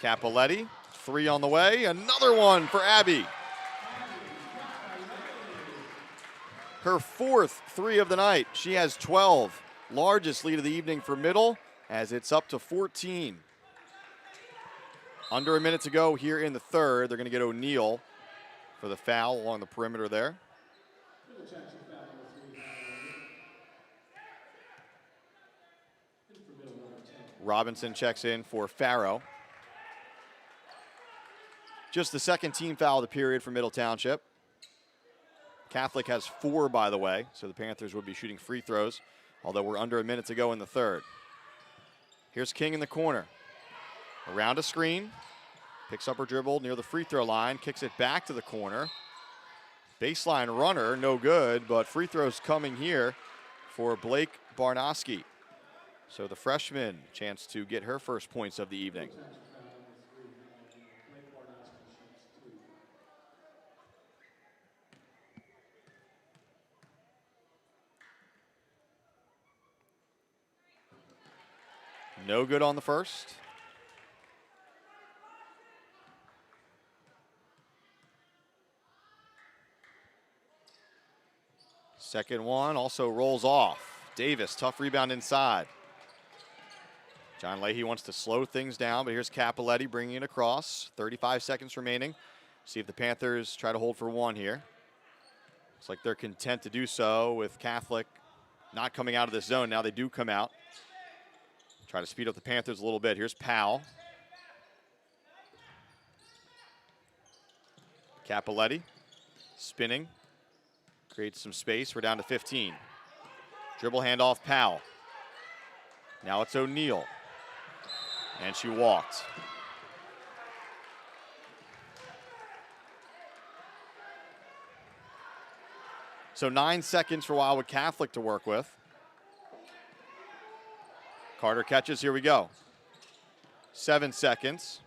Capoletti, three on the way. Another one for Abby. Her fourth three of the night. She has 12. Largest lead of the evening for Middle as it's up to 14. Under a minute to go here in the third. They're going to get O'Neill for the foul along the perimeter there. Robinson checks in for Farrow. Just the second team foul of the period for Middle Township. Catholic has 4, by the way, so the Panthers would be shooting free throws, although we're under a minute to go in the third. Here's King in the corner. Around a screen, picks up her dribble near the free throw line, kicks it back to the corner. Baseline runner, no good, but free throws coming here for Blake Barnoski. So the freshman, chance to get her first points of the evening. No good on the first. Second one also rolls off. Davis, tough rebound inside. John Leahy wants to slow things down, but here's Capoletti bringing it across. 35 seconds remaining. See if the Panthers try to hold for one here. Looks like they're content to do so with Catholic not coming out of this zone. Now they do come out. Try to speed up the Panthers a little bit. Here's Powell. Capoletti spinning. Creates some space. We're down to 15. Dribble handoff, Powell. Now it's O'Neill. And she walked. So 9 seconds for Wildwood Catholic to work with. Carter catches, here we go. 7 seconds.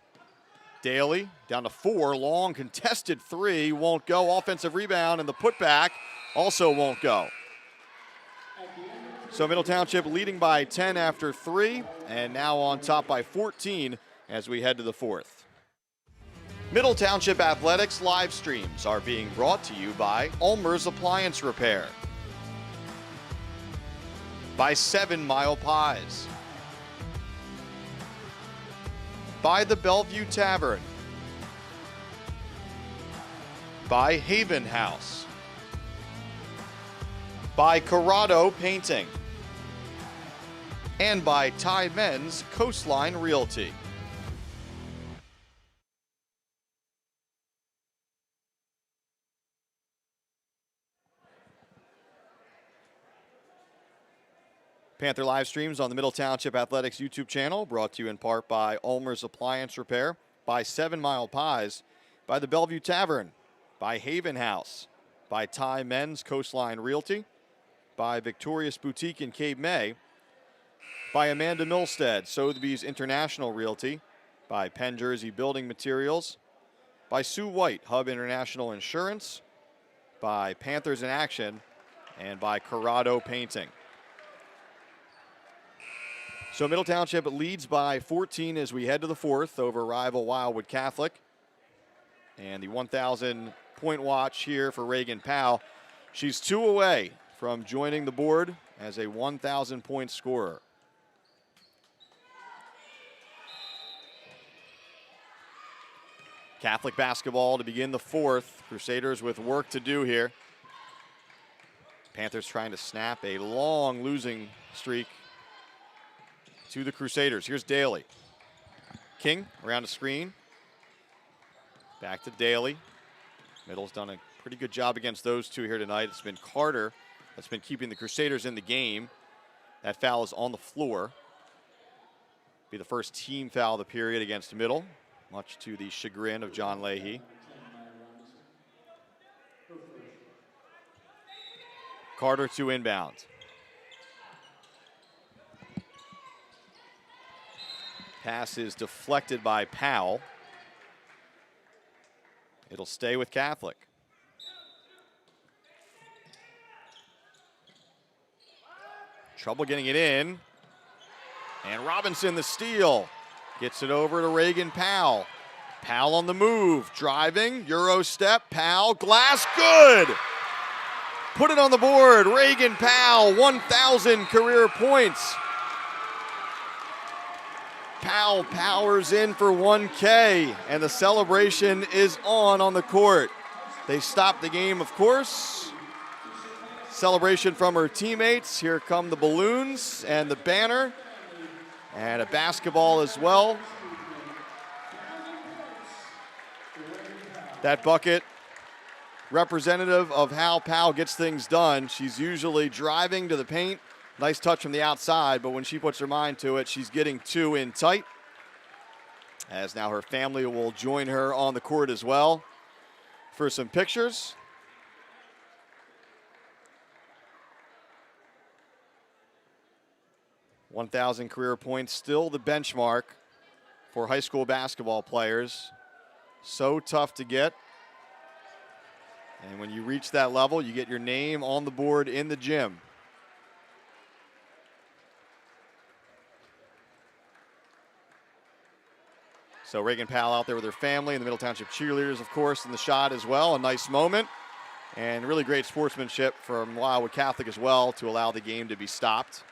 Daly down to 4, long contested 3, won't go. Offensive rebound, and the putback also won't go. So Middle Township leading by 10 after 3, and now on top by 14 as we head to the 4th. Middle Township Athletics live streams are being brought to you by ULMER'S Appliance Repair, by 7 Mile Pies, by the Bellevue Tavern, by Haven House, by Corrado Painting, and by MENZ Coastline Realty. Panther live streams on the Middle Township Athletics YouTube channel, brought to you in part by ULMER'S Appliance Repair, by 7 Mile Pies, by the Bellevue Tavern, by Haven House, by MENZ Coastline Realty, by Victorious Boutique in Cape May, by Amanda Milstead, Sotheby's International Realty, by Penn Jersey Building Materials, by Sue White, Hub International Insurance, by Panthers in Action, and by Corrado Painting. So Middle Township leads by 14 as we head to the 4th over rival Wildwood Catholic. And the 1,000-point watch here for Reagan Powell. She's 2 away from joining the board as a 1,000-point scorer. Catholic basketball to begin the 4th. Crusaders with work to do here. Panthers trying to snap a long losing streak to the Crusaders. Here's Daly. King around the screen. Back to Daly. Middle's done a pretty good job against those two here tonight. It's been Carter that's been keeping the Crusaders in the game. That foul is on the floor. Be the first team foul of the period against Middle, much to the chagrin of John Leahy. Carter to inbound. Pass is deflected by Powell. It'll stay with Catholic. Trouble getting it in. And Robinson the steal. Gets it over to Reagan Powell. Powell on the move, driving, Euro step, Powell, glass, good! Put it on the board, Reagan Powell, 1,000 career points. Powell powers in for 1K, and the celebration is on the court. They stopped the game, of course. Celebration from her teammates. Here come the balloons and the banner, and a basketball as well. That bucket, representative of how Powell gets things done. She's usually driving to the paint. Nice touch from the outside, but when she puts her mind to it, she's getting 2 in tight. As now her family will join her on the court as well for some pictures. .1,000 career points, still the benchmark for high school basketball players. So tough to get. And when you reach that level, you get your name on the board in the gym. So Reagan Powell out there with her family and the Middle Township cheerleaders, of course, in the shot as well. A nice moment. And really great sportsmanship from Wildwood Catholic as well to allow the game to be stopped.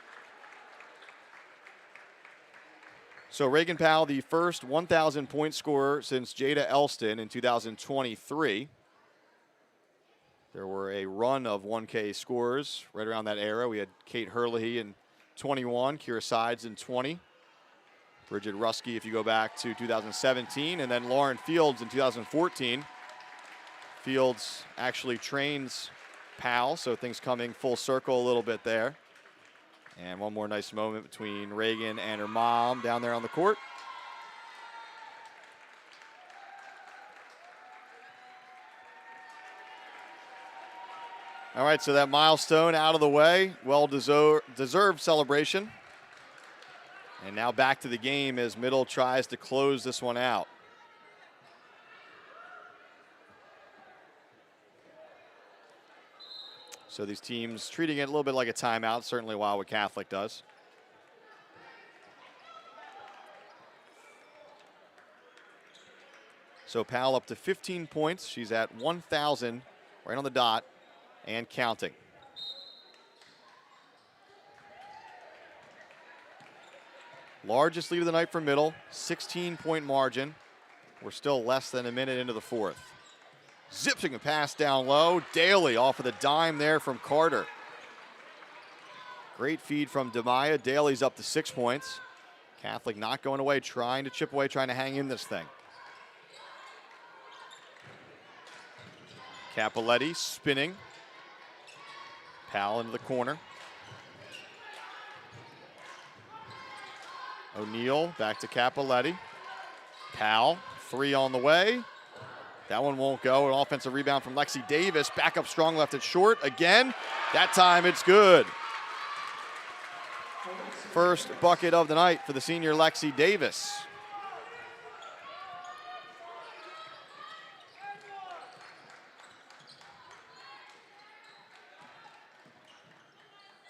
So Reagan Powell, the first 1,000-point scorer since Jada Elston in 2023. There were a run of 1K scorers right around that era. We had Kate Herlihy in 21, Kira Sides in 20. Bridget Ruski, if you go back to 2017, and then Lauren Fields in 2014. Fields actually trains Powell, so things coming full circle a little bit there. And one more nice moment between Reagan and her mom down there on the court. All right, so that milestone out of the way. Well-deserved celebration. And now back to the game as Middle tries to close this one out. So these teams treating it a little bit like a timeout, certainly Wildwood Catholic does. So Powell up to 15 points. She's at 1,000, right on the dot, and counting. Largest lead of the night for Middle, 16-point margin. We're still less than a minute into the fourth. Zipping a pass down low. Daly off of the dime there from Carter. Great feed from Demaya. Daly's up to 6 points. Catholic not going away, trying to chip away, trying to hang in this thing. Capoletti spinning. Powell into the corner. O'Neal back to Capoletti. Powell, 3 on the way. That one won't go. An offensive rebound from Lexi Davis. Back up strong, left it short again. That time it's good. First bucket of the night for the senior Lexi Davis.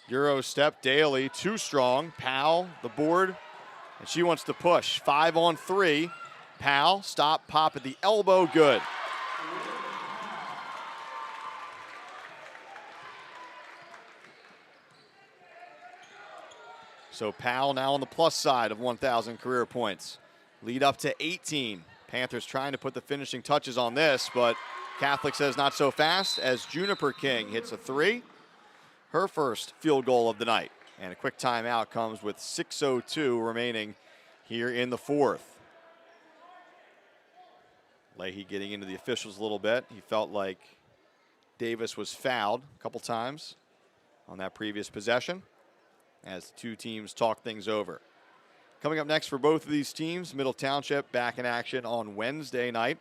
Euro step, Daly, too strong. Powell, the board, and she wants to push. 5 on 3. Powell, stop, pop at the elbow, good. So Powell now on the plus side of 1,000 career points. Lead up to 18. Panthers trying to put the finishing touches on this, but Catholic says not so fast as Juniper King hits a 3. Her first field goal of the night. And a quick timeout comes with 6:02 remaining here in the fourth. Leahy getting into the officials a little bit. He felt like Davis was fouled a couple times on that previous possession as the two teams talk things over. Coming up next for both of these teams, Middle Township back in action on Wednesday night.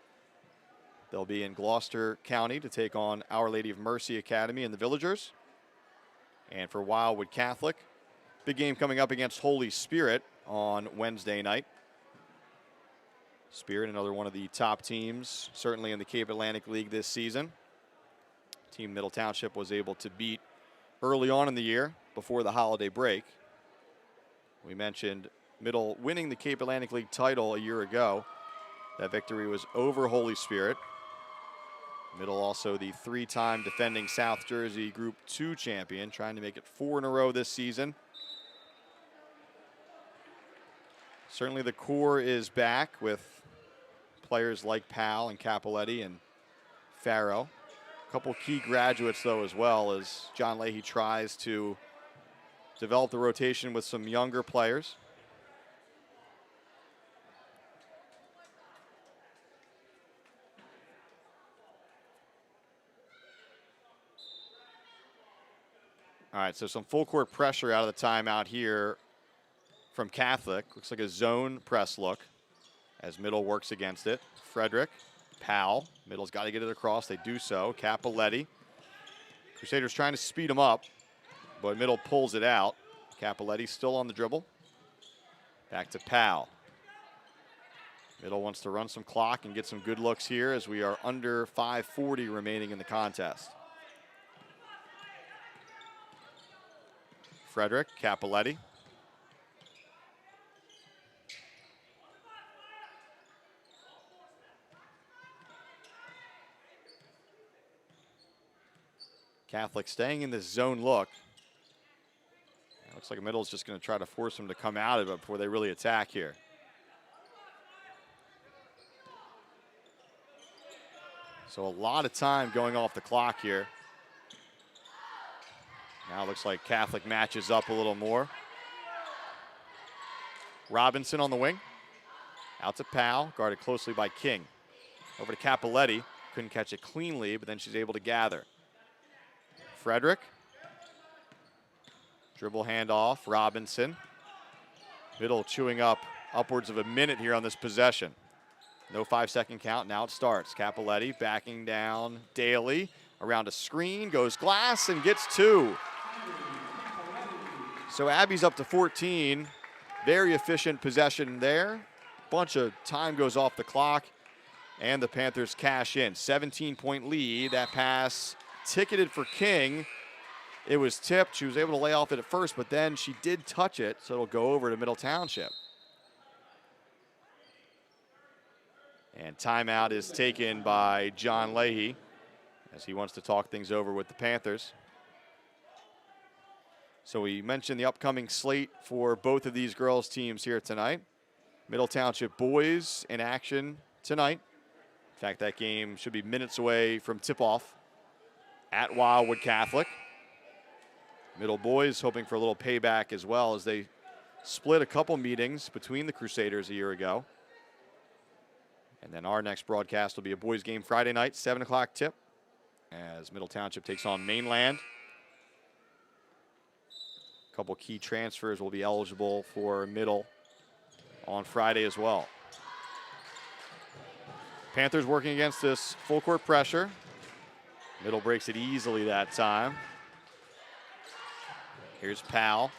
They'll be in Gloucester County to take on Our Lady of Mercy Academy and the Villagers. And for Wildwood Catholic, big game coming up against Holy Spirit on Wednesday night. Spirit, another one of the top teams, certainly in the Cape Atlantic League this season. Team Middle Township was able to beat early on in the year before the holiday break. We mentioned Middle winning the Cape Atlantic League title a year ago. That victory was over Holy Spirit. Middle also the 3-time defending South Jersey Group 2 champion, trying to make it 4 in a row this season. Certainly the core is back with players like Powell and Capoletti and Farrow. A couple key graduates, though, as well, as John Leahy tries to develop the rotation with some younger players. All right, so some full court pressure out of the timeout here from Catholic. Looks like a zone press look as Middle works against it. Frederick, Powell. Middle's got to get it across. They do so. Capoletti. Crusaders trying to speed him up, but Middle pulls it out. Capoletti still on the dribble. Back to Powell. Middle wants to run some clock and get some good looks here as we are under 5:40 remaining in the contest. Frederick, Capoletti. Catholic staying in this zone look. It looks like Middle's just going to try to force them to come out of it before they really attack here. So a lot of time going off the clock here. Now it looks like Catholic matches up a little more. Robinson on the wing. Out to Powell, guarded closely by King. Over to Capoletti. Couldn't catch it cleanly, but then she's able to gather. Frederick. Dribble handoff, Robinson. Middle chewing up upwards of a minute here on this possession. No 5-second count, now it starts. Capoletti backing down Daly. Around a screen, goes glass and gets 2. So Abby's up to 14. Very efficient possession there. Bunch of time goes off the clock, and the Panthers cash in. 17-point lead. That pass ticketed for King. It was tipped. She was able to lay off it at first, but then she did touch it, so it'll go over to Middle Township. And timeout is taken by John Leahy as he wants to talk things over with the Panthers. So we mentioned the upcoming slate for both of these girls' teams here tonight. Middle Township boys in action tonight. In fact, that game should be minutes away from tip-off at Wildwood Catholic. Middle boys hoping for a little payback as well, as they split a couple meetings between the Crusaders a year ago. And then our next broadcast will be a boys game Friday night, 7 o'clock tip, as Middle Township takes on Mainland. A couple key transfers will be eligible for Middle on Friday as well. Panthers working against this full court pressure. Middle breaks it easily that time. Here's Powell.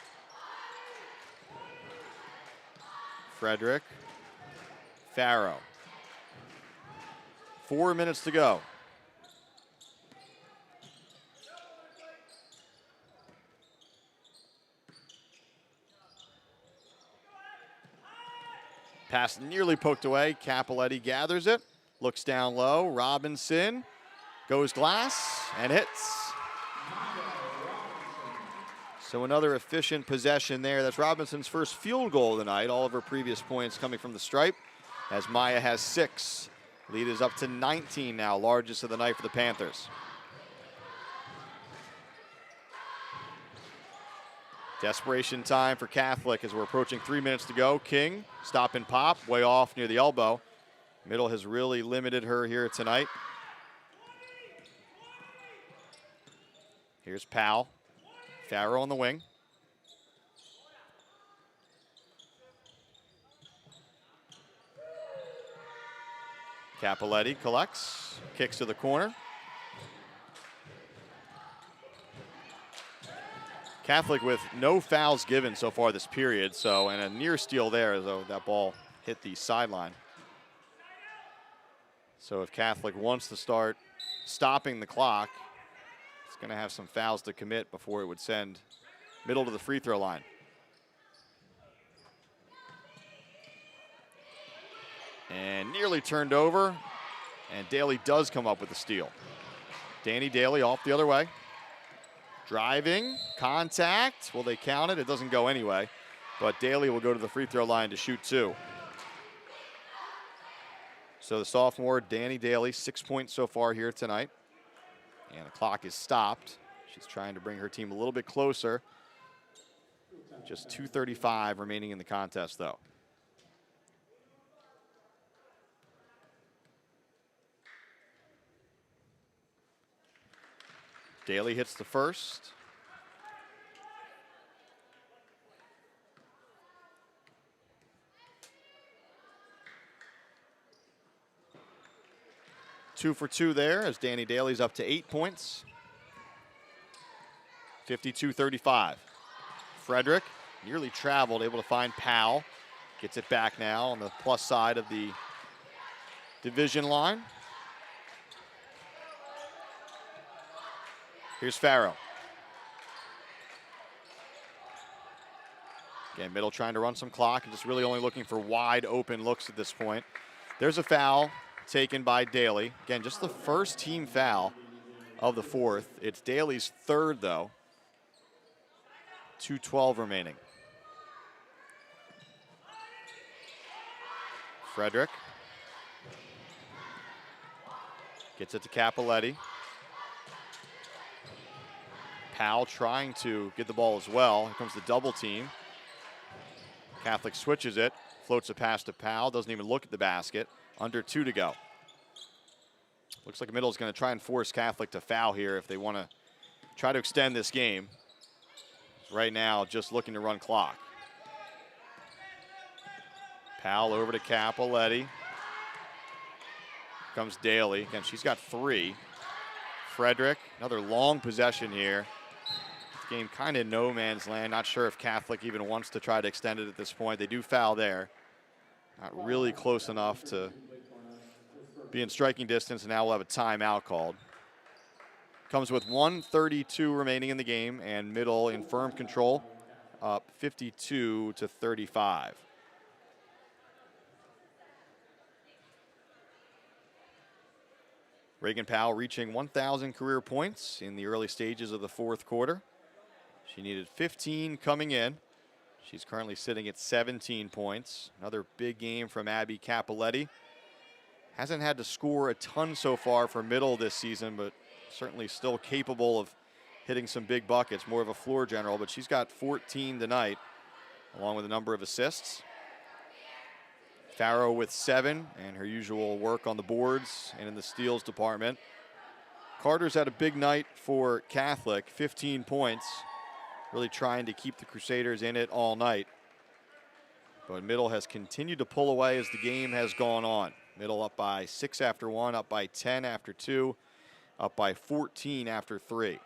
Frederick. Farrow. 4 minutes to go. Pass nearly poked away. Capoletti gathers it. Looks down low. Robinson goes glass and hits. So another efficient possession there. That's Robinson's first field goal of the night. All of her previous points coming from the stripe, as Maya has 6. Lead is up to 19 now, largest of the night for the Panthers. Desperation time for Catholic as we're approaching 3 minutes to go. King, stop and pop, way off near the elbow. Middle has really limited her here tonight. Here's Powell. Farrow on the wing. Capoletti collects, kicks to the corner. Catholic with no fouls given so far this period, so, and a near steal there, though that ball hit the sideline. So if Catholic wants to start stopping the clock, it's going to have some fouls to commit before it would send Middle to the free throw line. And nearly turned over, and Daly does come up with the steal. Danny Daly off the other way. Driving, contact. Will they count it? It doesn't go anyway, but Daly will go to the free throw line to shoot 2. So the sophomore, Danny Daly, 6 points so far here tonight. And the clock is stopped. She's trying to bring her team a little bit closer. Just 2:35 remaining in the contest, though. Daly hits the first. Two for 2 there as Danny Daly's up to 8 points. 52-35. Frederick nearly traveled, able to find Powell. Gets it back now on the plus side of the division line. Here's Farrow. Again, Middle trying to run some clock and just really only looking for wide open looks at this point. There's a foul taken by Daly. Again, just the first team foul of the 4th. It's Daly's 3rd, though. 2:12 remaining. Frederick gets it to Capoletti. Powell trying to get the ball as well. Here comes the double team. Catholic switches it, floats a pass to Powell, doesn't even look at the basket. Under 2 to go. Looks like Middle's going to try and force Catholic to foul here if they want to try to extend this game. Right now, just looking to run clock. Powell over to Capoletti. Comes Daly. Again, she's got 3. Frederick. Another long possession here. This game kind of no man's land. Not sure if Catholic even wants to try to extend it at this point. They do foul there. Not really close enough to be in striking distance, and now we'll have a timeout called. Comes with 1:32 remaining in the game, and Middle in firm control, up 52-35. Reagan Powell reaching 1,000 career points in the early stages of the fourth quarter. She needed 15 coming in. She's currently sitting at 17 points. Another big game from Abby Capoletti. Hasn't had to score a ton so far for Middle this season, but certainly still capable of hitting some big buckets. More of a floor general, but she's got 14 tonight, along with a number of assists. Farrow with 7, and her usual work on the boards and in the steals department. Carter's had a big night for Catholic, 15 points. Really trying to keep the Crusaders in it all night. But Middle has continued to pull away as the game has gone on. Middle up by 6 after 1, up by 10 after 2, up by 14 after 3.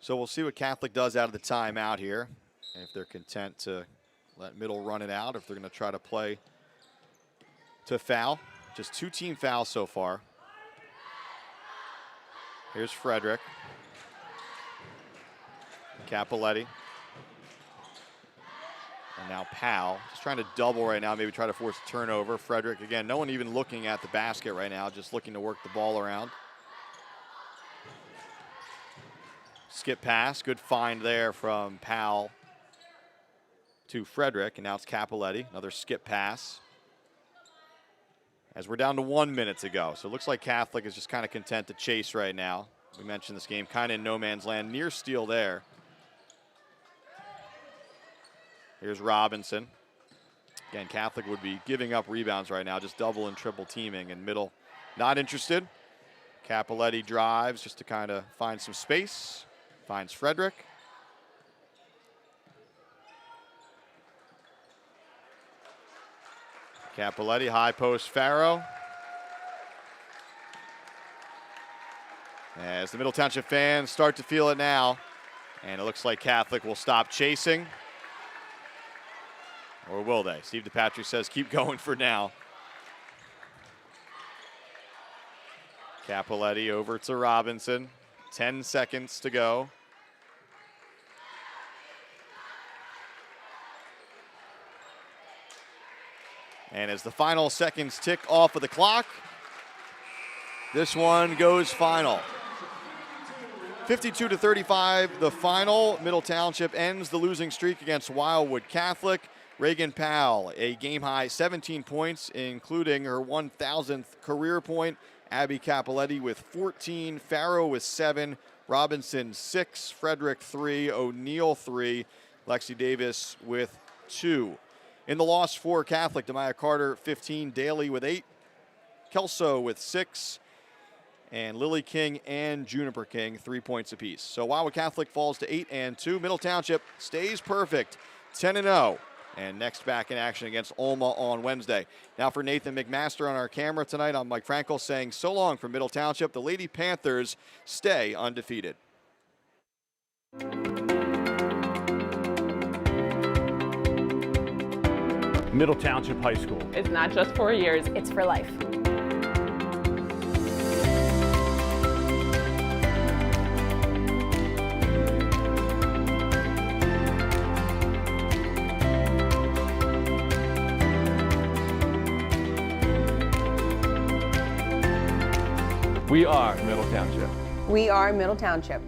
So we'll see what Catholic does out of the timeout here. If they're content to let Middle run it out, if they're going to try to play to foul. Just 2 team fouls so far. Here's Frederick. Capoletti. And now Powell. Just trying to double right now, maybe try to force a turnover. Frederick, again, no one even looking at the basket right now, just looking to work the ball around. Skip pass, good find there from Powell to Frederick, and now it's Capoletti. Another skip pass. As we're down to 1 minute to go. So it looks like Catholic is just kind of content to chase right now. We mentioned this game kind of in no man's land. Near steal there. Here's Robinson. Again, Catholic would be giving up rebounds right now, just double and triple teaming, and Middle not interested. Capoletti drives just to kind of find some space. Finds Frederick. Capoletti, high post, Farrow. As the Middle Township fans start to feel it now, and it looks like Catholic will stop chasing. Or will they? Steve DePatrick says keep going for now. Capoletti over to Robinson. 10 seconds to go. And as the final seconds tick off of the clock, this one goes final. 52-35, the final. Middle Township ends the losing streak against Wildwood Catholic. Reagan Powell, a game-high 17 points, including her 1,000th career point. Abby Capoletti with 14, Farrow with 7, Robinson 6, Frederick 3, O'Neill 3, Lexi Davis with 2. In the loss for Catholic, Demaya Carter 15, Daly with 8, Kelso with 6, and Lily King and Juniper King 3 points apiece. So Wildwood Catholic falls to 8-2. Middle Township stays perfect, 10-0. And next back in action against Alma on Wednesday. Now for Nathan McMaster on our camera tonight, I'm Mike Frankel saying so long from Middle Township. The Lady Panthers stay undefeated. Middle Township High School. It's not just 4 years, it's for life. We are Middle Township. We are Middle Township.